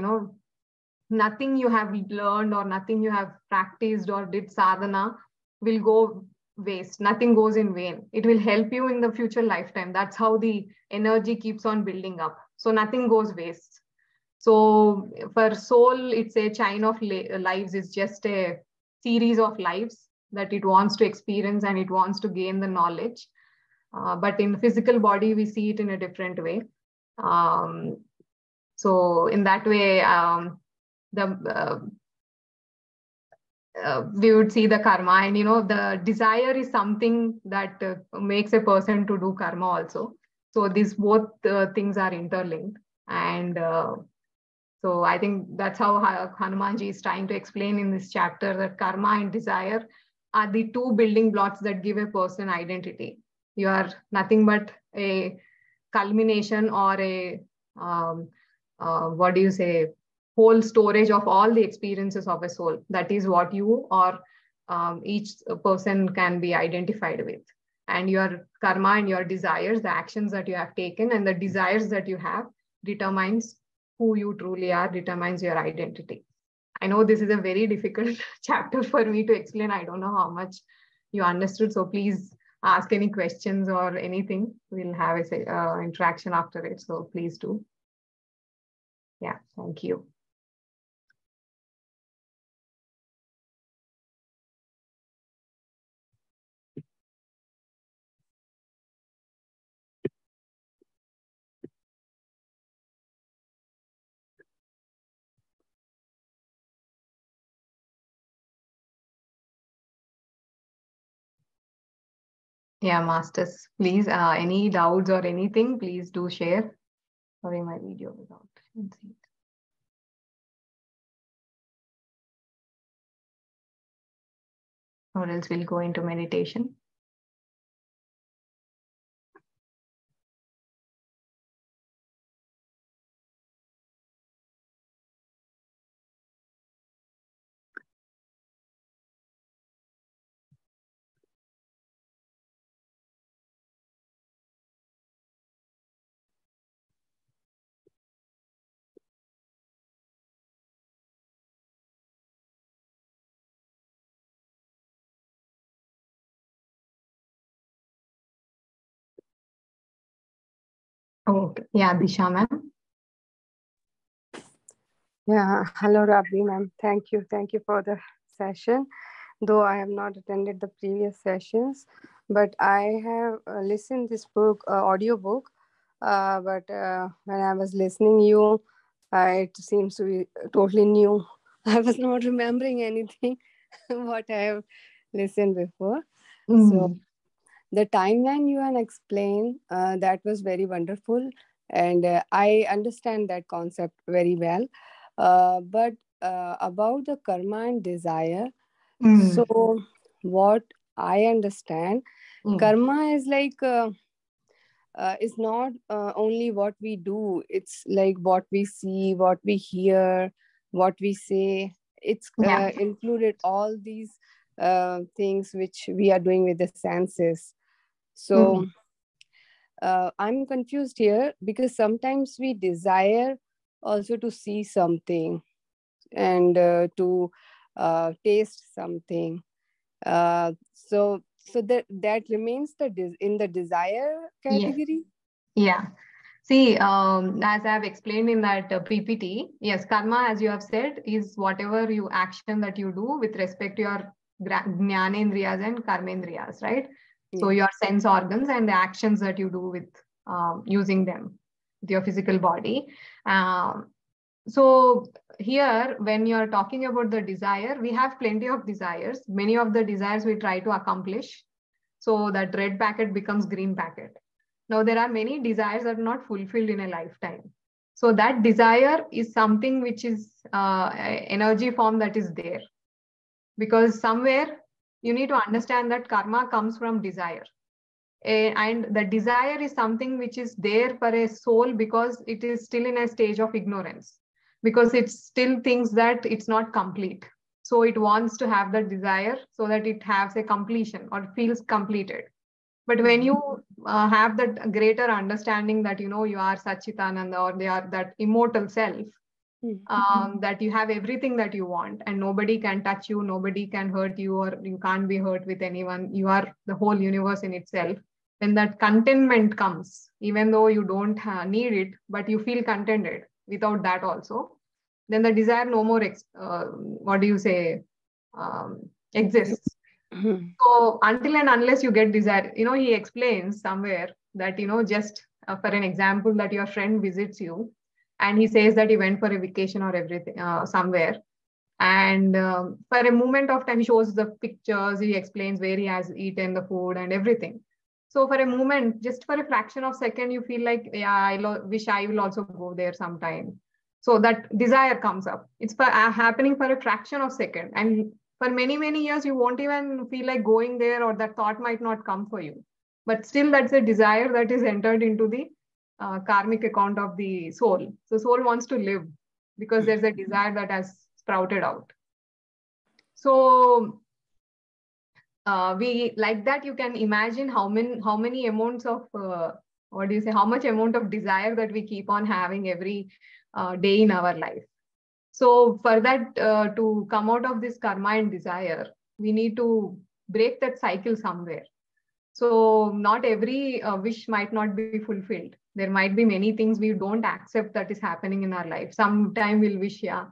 nothing you have learned or nothing you have practiced or did sadhana will go waste. Nothing goes in vain. It will help you in the future lifetime. That's how the energy keeps on building up. So nothing goes waste. So for soul, it's a chain of lives. It's just a series of lives that it wants to experience and it wants to gain the knowledge. But in physical body, we see it in a different way. So in that way, we would see the karma, and the desire is something that makes a person to do karma also. So these both things are interlinked, and so I think that's how Hanumanji is trying to explain in this chapter, that karma and desire are the two building blocks that give a person identity. You are nothing but a culmination, or a what do you say, whole storage of all the experiences of a soul. That is what you, or each person can be identified with. And your karma and your desires, the actions that you have taken and the desires that you have, determines who you truly are, determines your identity. I know this is a very difficult chapter for me to explain. I don't know how much you understood. So please ask any questions or anything. We'll have a interaction after it. So please do. Yeah, thank you. Yeah, masters, please, any doubts or anything, please do share. Sorry, my video without. Or else we'll go into meditation. Okay. Yeah, Disha ma'am. Yeah, hello Rabbi ma'am. Thank you. Thank you for the session. Though I have not attended the previous sessions, but I have listened this book, audio book. But when I was listening you, it seems to be totally new. I was not remembering anything what I have listened before. So the timeline you had explained, that was very wonderful. And I understand that concept very well. But about the karma and desire, so what I understand, karma is like, it's not only what we do, it's like what we see, what we hear, what we say. It's included all these things which we are doing with the senses. So I'm confused here because sometimes we desire also to see something and to taste something. So that remains in the desire Yes. category. Yeah. See, as I have explained in that PPT, yes, karma, as you have said, is whatever you action that you do with respect to your jnanendriyas and karmendriyas, right? So Yes. your sense organs and the actions that you do with using them, with your physical body. Um, so here, when you're talking about the desire, we have plenty of desires. Many of the desires we try to accomplish. So that red packet becomes green packet. Now, there are many desires that are not fulfilled in a lifetime. So that desire is something which is energy form that is there. Because somewhere you need to understand that karma comes from desire. And the desire is something which is there for a soul because it is still in a stage of ignorance. Because it still thinks that it's not complete. So it wants to have that desire so that it has a completion or feels completed. But when you have that greater understanding that you are Sachitananda or they are that immortal self, that you have everything that you want and nobody can touch you, nobody can hurt you, or you can't be hurt with anyone. You are the whole universe in itself. When that contentment comes, even though you don't need it, but you feel contented without that also, then the desire no more, what do you say, exists. So until and unless you get desire, he explains somewhere that, just for an example, that your friend visits you and he says that he went for a vacation or everything somewhere. And for a moment of time, he shows the pictures, he explains where he has eaten the food and everything. So for a moment, just for a fraction of second, you feel like, yeah, I wish I will also go there sometime. So that desire comes up. It's happening for a fraction of second. And for many, many years, you won't even feel like going there, or that thought might not come for you. But still, that's a desire that is entered into the karmic account of the soul. So soul wants to live because there's a desire that has sprouted out. So we like that you can imagine how many amounts of what do you say, how much amount of desire that we keep on having every day in our life. So for that to come out of this karma and desire, we need to break that cycle somewhere. So not every wish might not be fulfilled. There might be many things we don't accept that is happening in our life. Sometime we'll wish, yeah,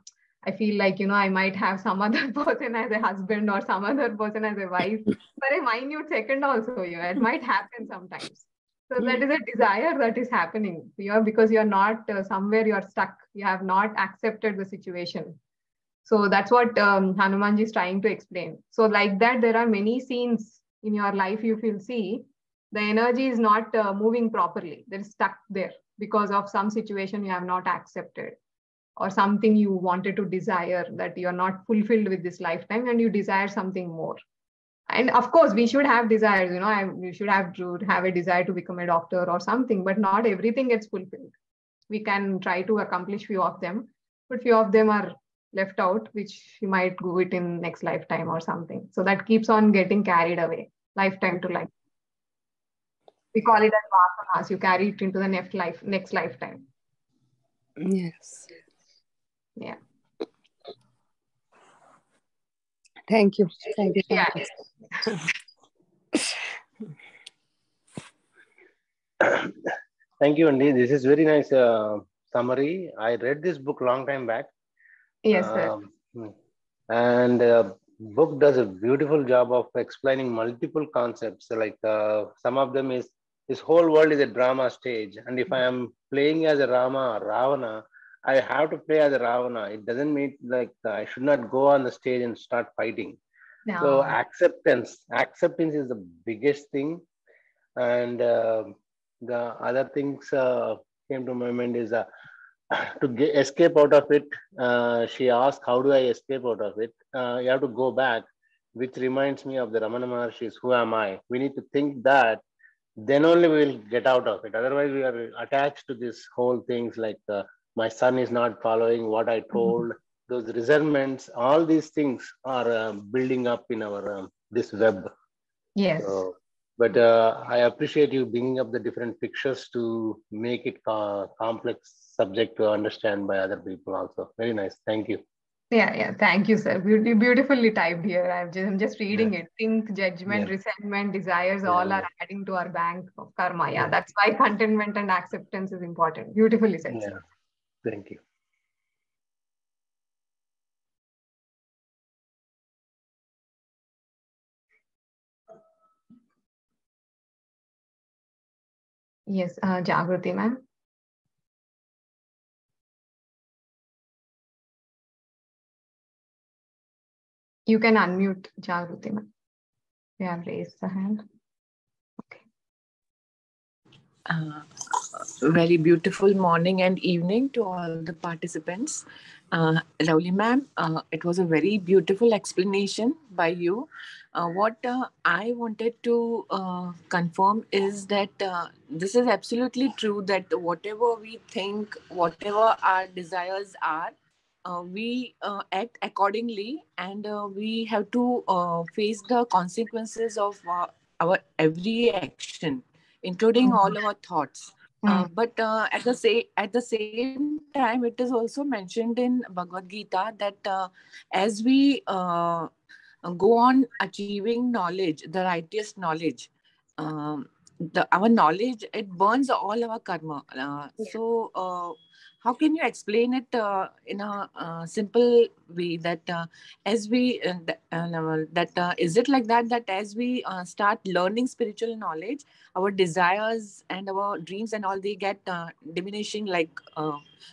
I feel like, I might have some other person as a husband or some other person as a wife for a minute second also. It might happen sometimes. So that is a desire that is happening because you're not somewhere, you're stuck. You have not accepted the situation. So that's what Hanumanji is trying to explain. So like that, there are many scenes in your life you will see the energy is not moving properly. They're stuck there because of some situation you have not accepted or something you wanted to desire that you're not fulfilled with this lifetime and you desire something more. And of course, we should have desires, we should have to have a desire to become a doctor or something, but not everything gets fulfilled. We can try to accomplish few of them, but few of them are left out, which you might do it in next lifetime or something. So that keeps on getting carried away, lifetime to life. We call it as vasanas. You carry it into the next lifetime. Yes. Yeah. Thank you. Thank you so Yeah. much. Thank you, Andy. This is very nice summary. I read this book long time back. Yes, sir. And book does a beautiful job of explaining multiple concepts. Like some of them is this whole world is a drama stage, and if I am playing as a Rama or Ravana, I have to play as a Ravana. It doesn't mean like I should not go on the stage and start fighting. No. So acceptance is the biggest thing, and the other things came to my mind is to escape out of it. She asked, how do I escape out of it? You have to go back, which reminds me of the Ramana Maharshi's Who Am I? We need to think that, then only we will get out of it. Otherwise, we are attached to this whole things like my son is not following what I told. Those resentments, all these things are building up in our this web. Yes. So But I appreciate you bringing up the different pictures to make it complex subject to understand by other people also. Very nice. Thank you. Yeah. Thank you, sir. Beautifully typed here. I'm just Yeah, reading it. Think, judgment, yeah, resentment, desires, yeah, all are yeah, adding to our bank of karma. Yeah, yeah. that's why contentment and acceptance is important. Beautifully said, sir. Yeah. Thank you. Yes, Jagruti, ma'am. You can unmute Jagruti, ma'am. You have raised the hand. Okay. Very beautiful morning and evening to all the participants. Lovely ma'am, it was a very beautiful explanation by you. What I wanted to confirm is that this is absolutely true that whatever we think, whatever our desires are, we act accordingly, and we have to face the consequences of our every action, including all our thoughts. But at the same time, it is also mentioned in Bhagavad Gita that as we go on achieving knowledge, the righteous knowledge, our knowledge, it burns all our karma. How can you explain it in a simple way that as we that is it like that as we start learning spiritual knowledge, our desires and our dreams and all, they get diminishing, like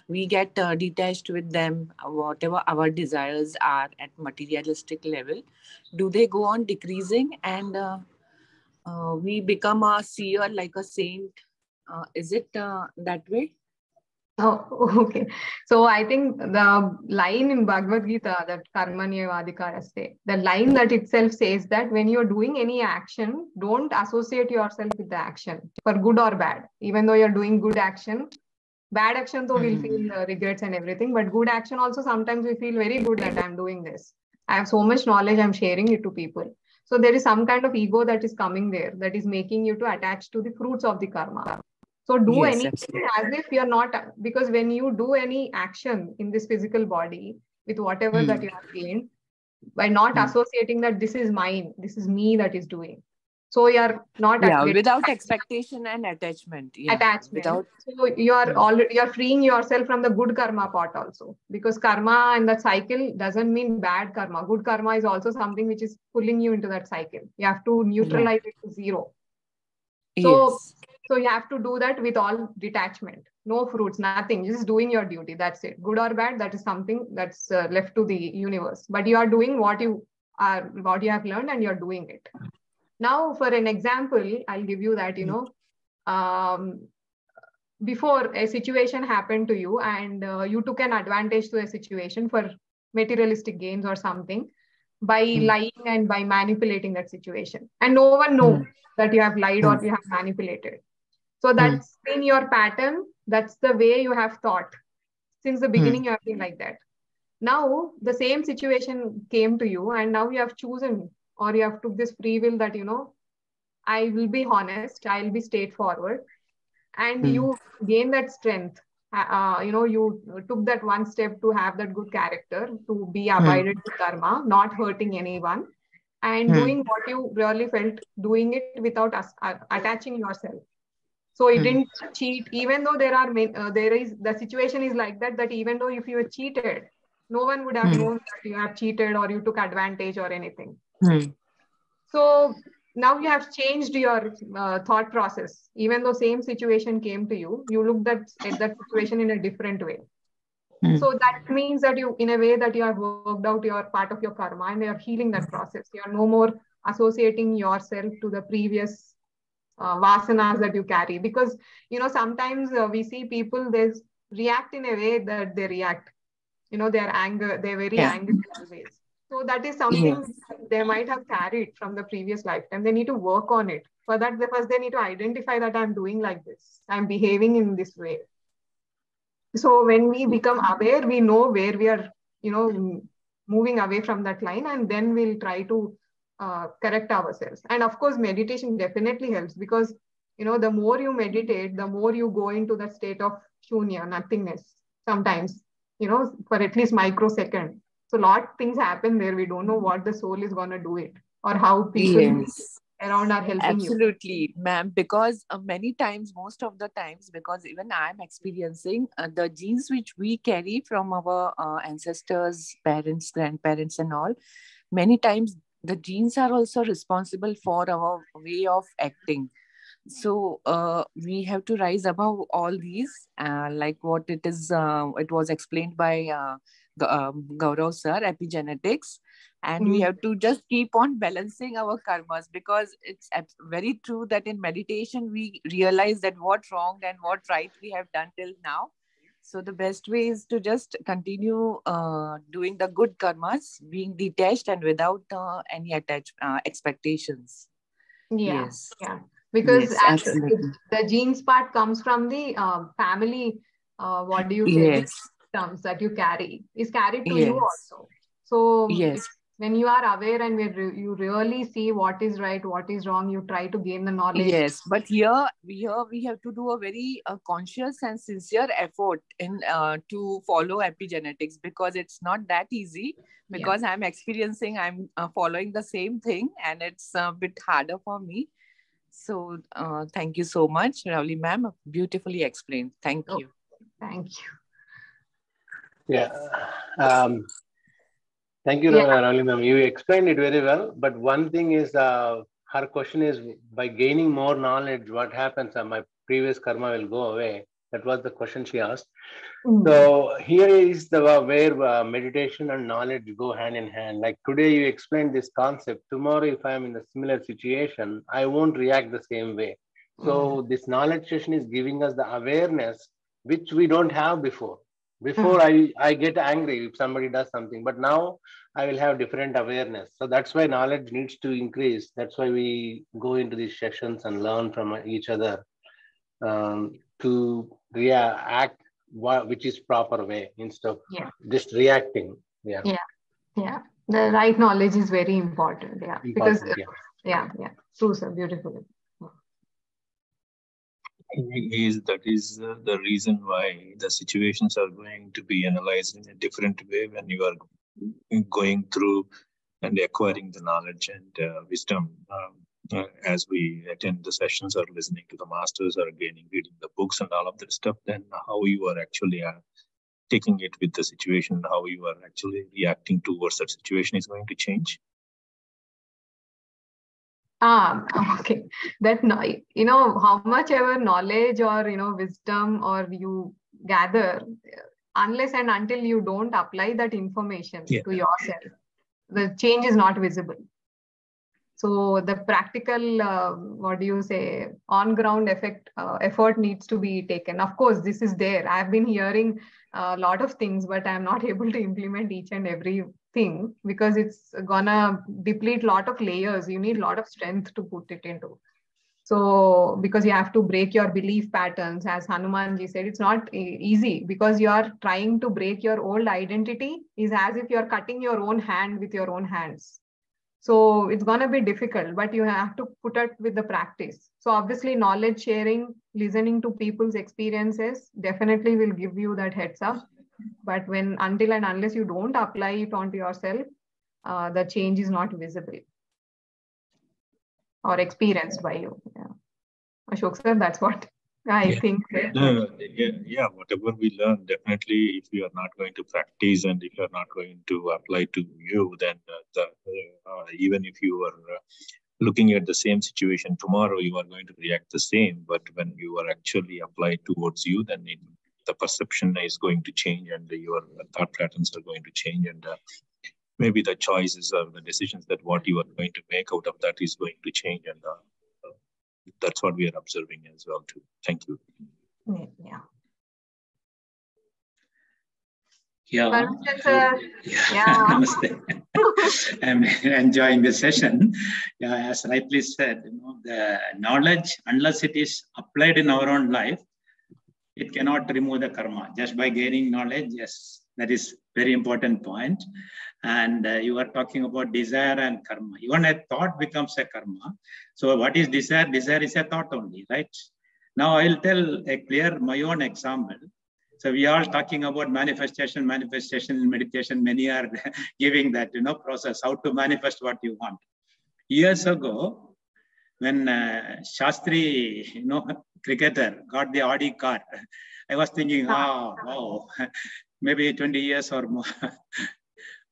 we get detached with them, whatever our desires are at materialistic level, do they go on decreasing, and we become a seer like a saint? Is it that way? Oh, okay. So I think the line in Bhagavad Gita, that karmanyevadikaraste, the line that itself says that when you're doing any action, don't associate yourself with the action for good or bad. Even though you're doing good action, bad action though we'll feel regrets and everything, but good action also sometimes we feel very good that I'm doing this. I have so much knowledge, I'm sharing it to people. So there is some kind of ego that is coming there that is making you to attach to the fruits of the karma. So do Yes, anything absolutely. as if you're not, because when you do any action in this physical body with whatever that you have gained, by not associating that this is mine, this is me that is doing. So you're not Yeah, getting without expectation and attachment. Yeah, attachment. without. So you're freeing yourself from the good karma part also, because karma and that cycle doesn't mean bad karma. Good karma is also something which is pulling you into that cycle. You have to Yeah. neutralize it to zero. So Yes. so you have to do that with all detachment, no fruits, nothing, just doing your duty. That's it. Good or bad, that is something that's left to the universe. But you are doing what you have learned, and you're doing it. Now, for an example, I'll give you that, um, before a situation happened to you, and you took an advantage to a situation for materialistic gains or something, by lying and by manipulating that situation, and no one know that you have lied or you have manipulated. So that's been your pattern. That's the way you have thought since the beginning. You have been like that. Now the same situation came to you, and now you have chosen, or you have took this free will that, I will be honest, I'll be straightforward, and you gain that strength. You took that one step to have that good character, to be abided with karma, not hurting anyone, and doing what you really felt, doing it without attaching yourself. So you didn't cheat, even though there is the situation is like that, that even though if you were cheated, no one would have known that you have cheated or you took advantage or anything. So now you have changed your thought process. Even though same situation came to you, you looked at that situation in a different way. So that means that you, in a way, that you have worked out your part of your karma, and you're healing that process. You are no more associating yourself to the previous vasanas that you carry. Because sometimes we see people, they react in a way that they react. They're very Yeah. angry always. So that is something Yes. they might have carried from the previous lifetime. They need to work on it. For that, first they need to identify that I'm doing like this, I'm behaving in this way. So when we become aware, we know where we are, moving away from that line, and then we'll try to correct ourselves. And of course, meditation definitely helps, because the more you meditate, the more you go into the state of shunya, nothingness. Sometimes, for at least microsecond. So lot things happen there. We don't know what the soul is gonna do it, or how people Yes. around are helping you. Absolutely, ma'am. Because many times, most of the times, because even I'm experiencing the genes which we carry from our ancestors, parents, grandparents, and all, many times the genes are also responsible for our way of acting. So we have to rise above all these, like what it is. It was explained by Gaurav sir, epigenetics, and we have to just keep on balancing our karmas, because it's very true that in meditation we realize that what wrong and what right we have done till now. So the best way is to just continue doing the good karmas, being detached and without any attached expectations. Yeah, Yes. yeah. Because Yes, absolutely. the genes part comes from the family, what do you say, Yes. terms that you carry, is carried to you Yes. also. So Yes. when you are aware and you really see what is right, what is wrong, you try to gain the knowledge. Yes, but here we have to do a very conscious and sincere effort in to follow epigenetics, because it's not that easy. Because I'm experiencing, I'm following the same thing, and it's a bit harder for me. So thank you so much, Ravli ma'am. Beautifully explained. Thank you. Thank you. Yeah. Thank you, Yeah. Ravli ma'am. You explained it very well. But one thing is, her question is, by gaining more knowledge, what happens? My previous karma will go away. That was the question she asked. So here is the where meditation and knowledge go hand in hand. Like today, you explained this concept. Tomorrow, if I am in a similar situation, I won't react the same way. So this knowledge session is giving us the awareness which we don't have before. Before I get angry if somebody does something, but now I will have different awareness. So that's why knowledge needs to increase. That's why we go into these sessions and learn from each other, to act which is proper way instead of just reacting. Yeah. The right knowledge is very important. Because yeah. True, sir. Beautiful. That is the reason why the situations are going to be analyzed in a different way when you are going through and acquiring the knowledge and wisdom. As we attend the sessions or listening to the masters or reading the books and all of that stuff, then how you are actually taking it with the situation, how you are actually reacting towards that situation is going to change. Okay. That, how much ever knowledge or, wisdom or you gather, unless and until you don't apply that information to yourself, the change is not visible. So the practical, on ground effort needs to be taken. Of course, this is there. I've been hearing a lot of things, but I'm not able to implement each and every thing, because it's gonna deplete a lot of layers. You need a lot of strength to put it into. So because you have to break your belief patterns, as Hanumanji said, it's not easy, because you are trying to break your old identity. Is as if you're cutting your own hand with your own hands. So it's going to be difficult, but you have to put it with the practice. So obviously knowledge sharing, listening to people's experiences definitely will give you that heads up. But until and unless you don't apply it onto yourself, the change is not visible or experienced by you. Ashok sir, that's what I think. Whatever we learn, definitely, if you are not going to practice and if you are not going to apply to you, then even if you are looking at the same situation tomorrow, you are going to react the same. But when you are actually applied towards you, then the perception is going to change and your thought patterns are going to change, and maybe the choices or the decisions that what you are going to make out of that is going to change, and that's what we are observing as well too. Thank you. Namaste. I'm enjoying the session. As rightly said, the knowledge, unless it is applied in our own life, it cannot remove the karma. Just by gaining knowledge, yes, that is very important point. And you are talking about desire and karma. Even a thought becomes a karma. So what is desire? Desire is a thought only, right? Now I'll tell a clear my own example. So we are talking about manifestation in meditation. Many are giving that, process, how to manifest what you want. Years ago, when Shastri, cricketer, got the Audi car, I was thinking, wow, maybe 20 years or more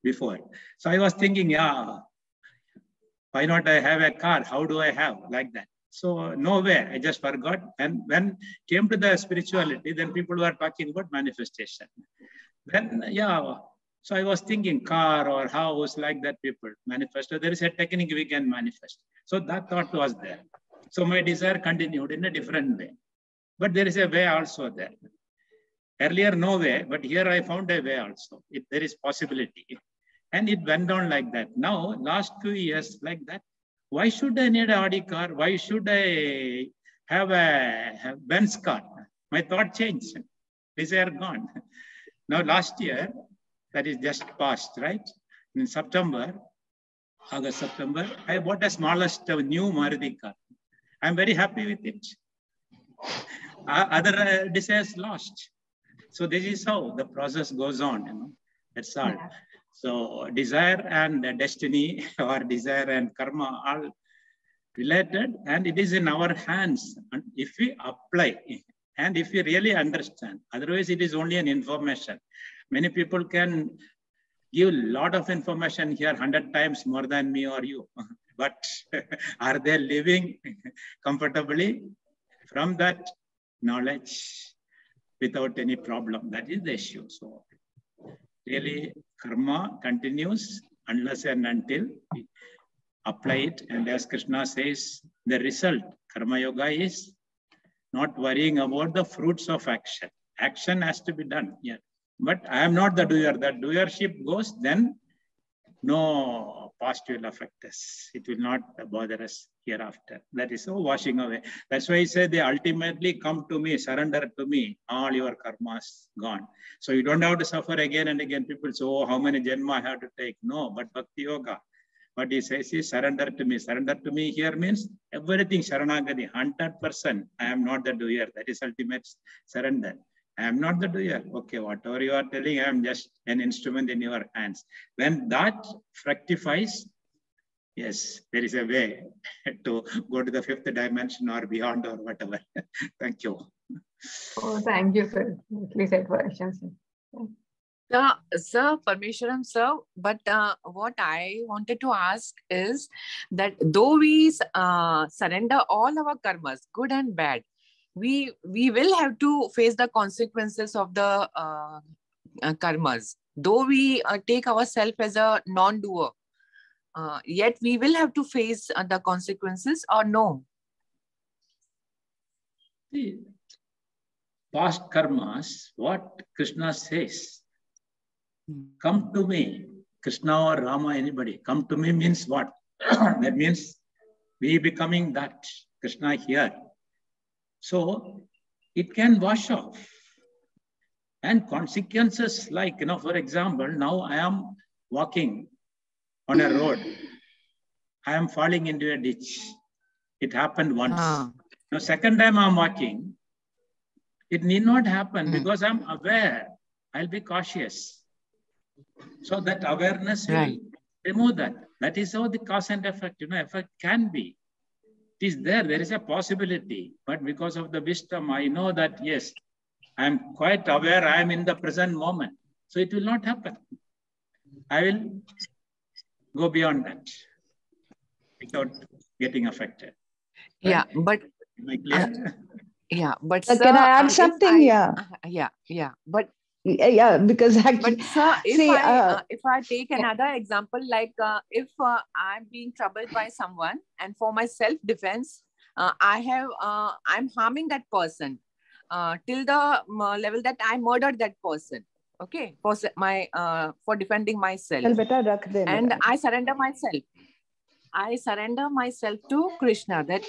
before. So I was thinking, why not I have a car? How do I have like that? So no way, I just forgot. And when came to the spirituality, then people were talking about manifestation. Then, so I was thinking car or house, like that people manifest. So there is a technique we can manifest. So that thought was there. So my desire continued in a different way. But there is a way also there. Earlier, no way, but here I found a way also. There is possibility. And it went on like that. Now, last few years, like that. Why should I need an Audi car? Why should I have a Benz car? My thought changed. Desire gone. Now, last year, that is just past, right? In August, September, I bought a smallest new Maruti car. I'm very happy with it. Other desires lost. So this is how the process goes on. That's all. Yeah. So desire and destiny, or desire and karma, are related, and it is in our hands. And if we apply and if we really understand, otherwise it is only an information. Many people can give a lot of information here, 100 times more than me or you, but are they living comfortably from that knowledge without any problem? That is the issue. So really, karma continues unless and until we apply it. And as Krishna says, the result, karma yoga, is not worrying about the fruits of action. Action has to be done. Yeah. But I am not the doer. The doership goes, then no past will affect us. It will not bother us hereafter. That is so washing away. That's why I say they ultimately come to me, surrender to me, all your karmas gone. So you don't have to suffer again and again. People say, oh, how many janma I have to take? No, but Bhakti Yoga, what he says is surrender to me. Surrender to me here means everything, Sharanagati, 100%. I am not the doer. That is ultimate surrender. I am not the doer. Okay, whatever you are telling, I am just an instrument in your hands. When that fructifies, yes, there is a way to go to the fifth dimension or beyond or whatever. Thank you. Oh, thank you, sir. Please say questions. Sir, Parmeswaram, sir, but what I wanted to ask is that though we surrender all our karmas, good and bad, we will have to face the consequences of the karmas. Though we take ourselves as a non-doer, yet we will have to face the consequences, or no? See, past karmas, what Krishna says, come to me. Krishna or Rama, anybody, come to me means what? That means we becoming that Krishna here. So it can wash off. And consequences like, for example, now I am walking on a road. I am falling into a ditch. It happened once. Now, second time I'm walking, it need not happen because I'm aware. I'll be cautious. So that awareness will remove that. That is how the cause and effect, effect can be. It is there. There is a possibility. But because of the wisdom, I know that, yes, I'm quite aware I am in the present moment. So it will not happen. I will go beyond that without getting affected. Yeah, but... Am I clear? Yeah, but sir, can I add something? Yeah, but... Yeah, because actually... But sir, if I take another example, like if I'm being troubled by someone and for my self-defense, I'm harming that person till the level that I murdered that person. Okay, for defending myself. And I surrender myself. I surrender myself to Krishna. That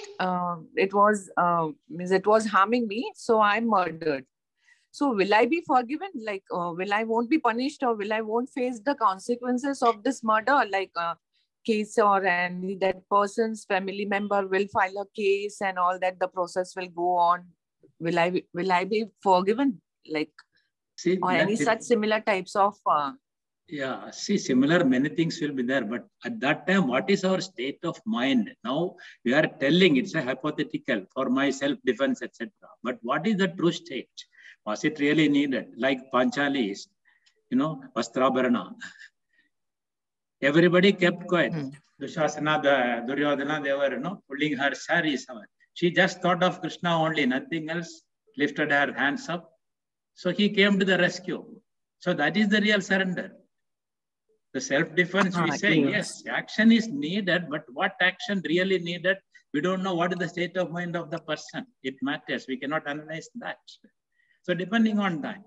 it was harming me, so I murdered. So will I be forgiven? Like, will I won't be punished, or will I won't face the consequences of this murder? Like case, or any that person's family member will file a case and all that. The process will go on. Will I be forgiven? Like, See, or any such similar types of. Yeah, see, similar many things will be there, but at that time, what is our state of mind? Now we are telling it's a hypothetical for my self-defense, etc. But what is the true state? Was it really needed? Like Panchali is, Vastrabharana. Everybody kept quiet. Dushasana, the Duryodhana, they were, pulling her saris. She just thought of Krishna only, nothing else, lifted her hands up. So he came to the rescue. So that is the real surrender. The self-defense, we say, yes, action is needed, but what action really needed? We don't know what is the state of mind of the person. It matters. We cannot analyze that. So depending on that.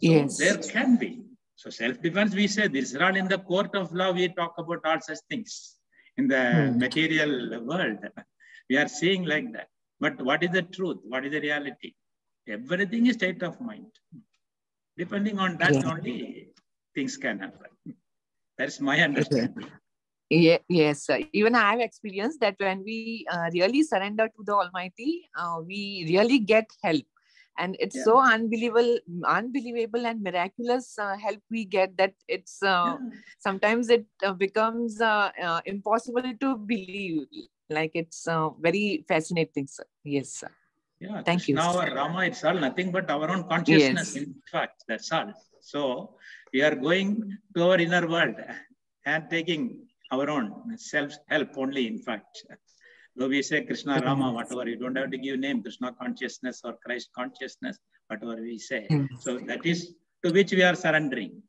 So there can be. So self-defense, we say, this is all in the court of law. We talk about all such things. In the material world, we are seeing like that. But what is the truth? What is the reality? Everything is state of mind. Depending on that only, things can happen. That's my understanding. Yes, even I have experienced that when we really surrender to the Almighty, we really get help. And it's so unbelievable and miraculous help we get that it's sometimes it becomes impossible to believe. Like it's very fascinating, sir. Yes, sir. Yeah, thank you. Krishna or Rama, it's all nothing but our own consciousness. In fact, that's all. So we are going to our inner world and taking our own self-help only, in fact. Though we say Krishna, Rama, whatever, you don't have to give name, Krishna consciousness or Christ consciousness, whatever we say. So that is to which we are surrendering.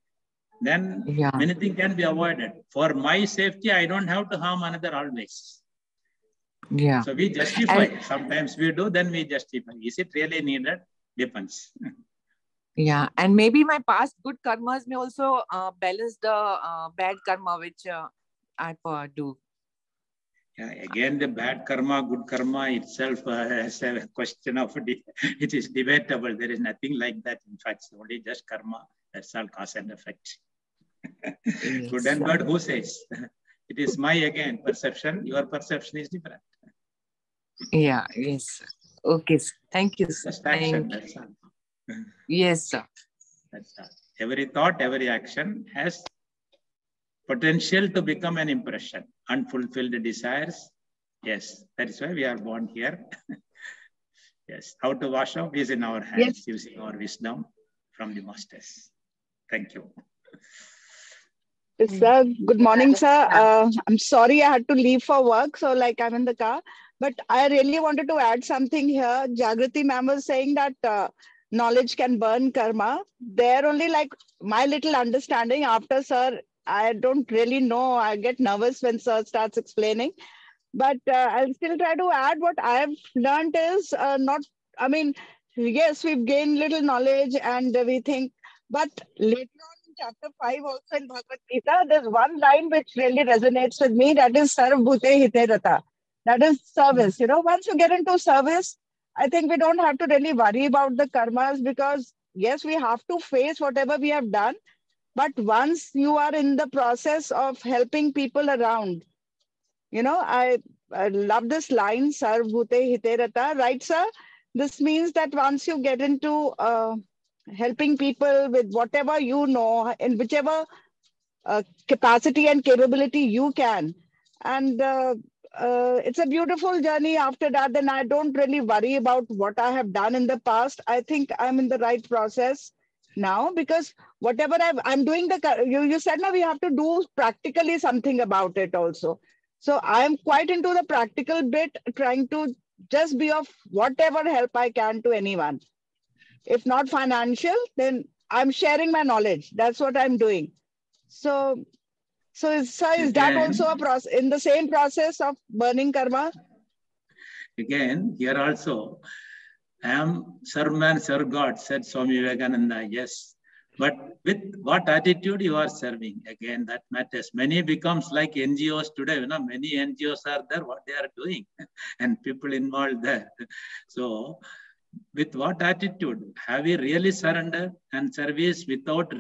Then many things can be avoided. For my safety, I don't have to harm another always. Yeah. So we justify. Sometimes we do, then we justify. Is it really needed? Depends. Yeah, and maybe my past good karmas may also balance the bad karma which I do. Yeah, again, the bad karma, good karma itself is a question of it is debatable. There is nothing like that. In fact, it's only just karma. That's all, cause and effect. Good and bad, who says? It is my, again, perception. Your perception is different. Yeah, yes. Okay, sir. Thank you, sir. Just action, that's all. Yes, sir. That's all. Every thought, every action has potential to become an impression. Unfulfilled desires. Yes, that is why we are born here. Yes, how to wash off is in our hands, using our wisdom from the masters. Thank you. Sir, good morning, sir. I'm sorry I had to leave for work, so like I'm in the car. But I really wanted to add something here. Jagrati ma'am was saying that knowledge can burn karma. There only like my little understanding after sir, I don't really know. I get nervous when sir starts explaining. But I'll still try to add what I've learned is yes, we've gained little knowledge and we think, but later on in chapter 5 also in Bhagavad Gita, there's one line which really resonates with me. That is Sarv Bhute Hite Rata. That is service. Once you get into service, I think we don't have to really worry about the karmas because yes, we have to face whatever we have done. But once you are in the process of helping people around, I love this line, Sarv Bhute Hite Rata, right, sir? This means that once you get into helping people with whatever you know, in whichever capacity and capability you can, and it's a beautiful journey after that, then I don't really worry about what I have done in the past. I think I'm in the right process now because whatever I'm doing, you said now we have to do practically something about it also. So I'm quite into the practical bit, trying to just be of whatever help I can to anyone. If not financial, then I'm sharing my knowledge. That's what I'm doing. So is that also a process in the same process of burning karma? Again, here also, I am serve man, serve God, said Swami Vivekananda. Yes. But with what attitude you are serving? Again, that matters. Many becomes like NGOs today. Many NGOs are there, what they are doing, and people involved there. So with what attitude? Have we really surrendered and service without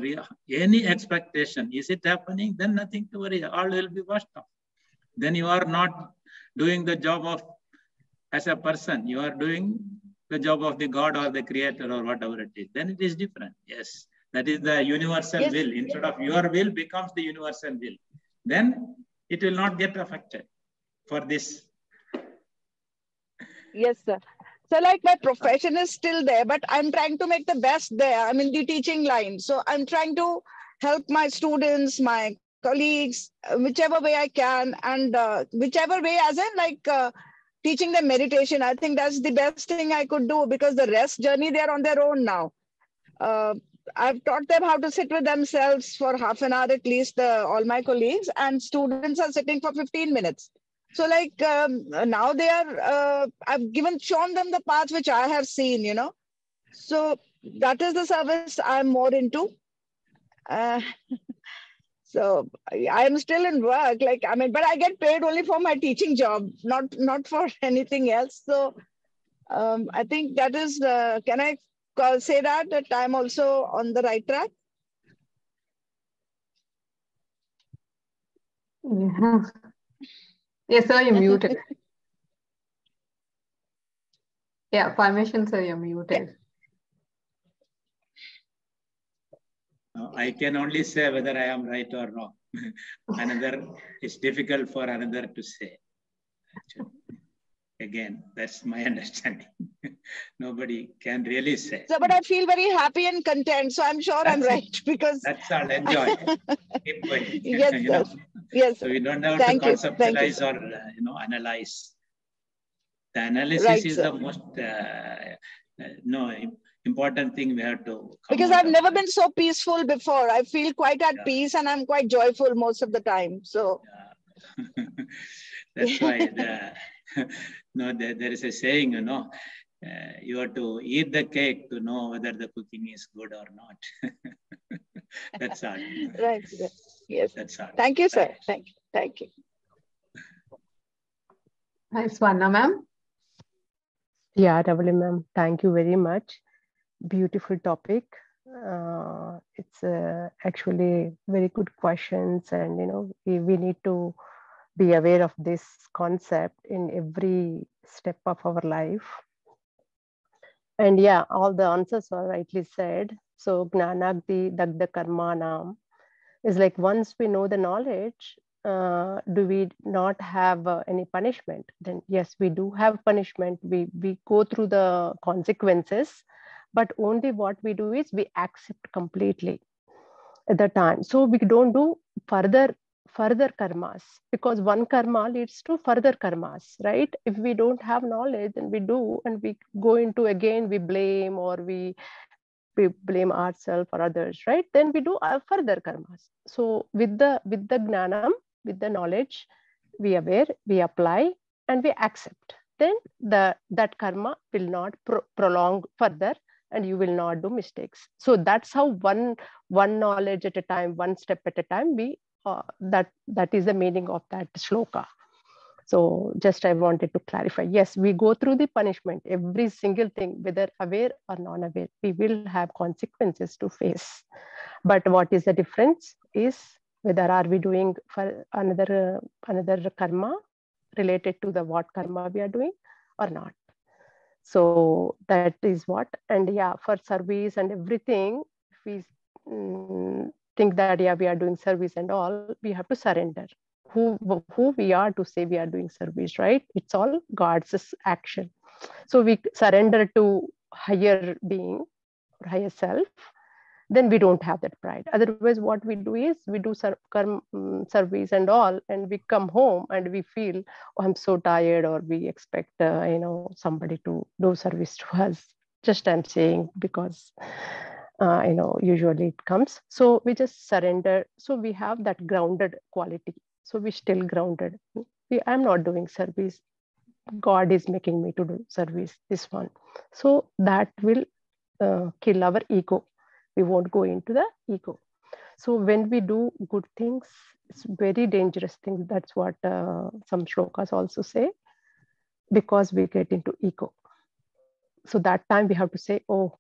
any expectation? Is it happening? Then nothing to worry. All will be washed off. Then you are not doing the job of as a person. You are doing the job of the God or the Creator or whatever it is. Then it is different. Yes, that is the universal will. Instead of your will becomes the universal will. Then it will not get affected for this. Yes, sir. So like my profession is still there, but I'm trying to make the best there. I'm in the teaching line. So I'm trying to help my students, my colleagues, whichever way I can, and whichever way as in like teaching them meditation. I think that's the best thing I could do, because the rest journey, they're on their own now. I've taught them how to sit with themselves for half an hour at least, all my colleagues, and students are sitting for 15 minutes. So like now they are, I've shown them the path which I have seen, you know. So that is the service I'm more into. So I am still in work, like, I mean, but I get paid only for my teaching job, not for anything else. So I think that is, can I say that I'm also on the right track? Yeah. Yes, sir, you're muted. Yeah, permission, sir, you're muted. I can only say whether I am right or wrong. It's difficult for another to say. Actually. Again, that's my understanding. Nobody can really say. So, but I feel very happy and content. So I'm sure I'm right, because that's all. Enjoy. Keep going. Yes, you know? Yes. So we don't have Thank to conceptualize you. or analyze. The analysis Right, is sir. the most important thing we have to. Because I've never been so peaceful before. I feel quite at peace, and I'm quite joyful most of the time. So that's why there is a saying, you have to eat the cake to know whether the cooking is good or not. That's all. Right. Yes. That's all. Thank you, sir. Thank you. Hi, Swarna, ma'am. Yeah, Ravali ma'am, thank you very much. Beautiful topic. It's actually very good questions, and we need to be aware of this concept in every step of our life. And yeah, all the answers are rightly said. So gnanagdi dagda karmanam is like, once we know the knowledge, do we not have any punishment? Then yes, we do have punishment. We go through the consequences, but only what we do is we accept completely at the time. So we don't do further karmas, because one karma leads to further karmas, right? If we don't have knowledge, and we do, and we go into, again, we blame, or we blame ourselves or others, right? Then we do further karmas. So with the gnanam, with the knowledge, we aware, we apply, and we accept. Then that karma will not prolong further, and you will not do mistakes. So that's how one knowledge at a time, one step at a time, we that is the meaning of that shloka. So just I wanted to clarify. Yes, we go through the punishment, every single thing, whether aware or non-aware, we will have consequences to face. But what is the difference is whether are we doing for another karma related to the what karma we are doing or not. So that is what. And yeah, for service and everything, if we think that yeah, we are doing service and all, we have to surrender who we are to say we are doing service, right? It's all God's action. So we surrender to higher being or higher self, then we don't have that pride. Otherwise, what we do is we do service and all, and we come home and we feel, oh, I'm so tired, or we expect somebody to do service to us. Just I'm saying, because usually it comes. So we just surrender. So we have that grounded quality. So we still grounded. I'm not doing service. God is making me to do service, this one. So that will kill our ego. We won't go into the ego. So when we do good things, it's very dangerous things. That's what some shlokas also say, because we get into ego. So that time we have to say, oh,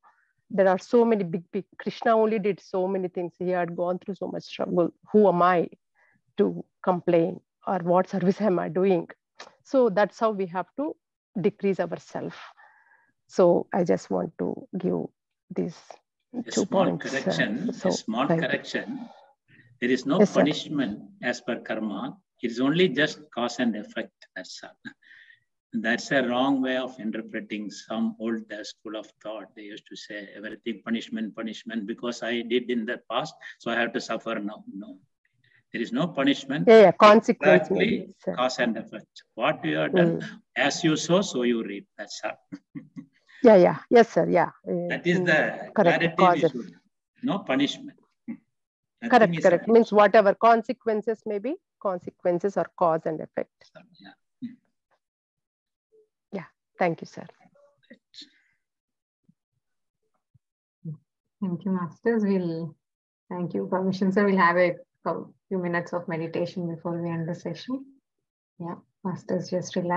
there are so many big, Krishna only did so many things. He had gone through so much struggle. Who am I to complain, or what service am I doing? So that's how we have to decrease ourselves. So I just want to give these 2 points. Correction, so a small correction. There is no yes, punishment as per karma. It is only just cause and effect. That's all. That's a wrong way of interpreting some old school of thought. They used to say everything punishment, punishment, because I did in the past, so I have to suffer now. No, there is no punishment. Yeah, consequence. Exactly, cause and effect. What you have done, as you sow, so you reap. That's all. Yeah. Yes, sir. Yeah. That is the correct. clarity we should. No punishment. Correct. Means whatever consequences may be, consequences are cause and effect. Yeah. Thank you, sir. Thank you, Masters. Thank you, permission, sir. We'll have a few minutes of meditation before we end the session. Yeah, Masters, just relax.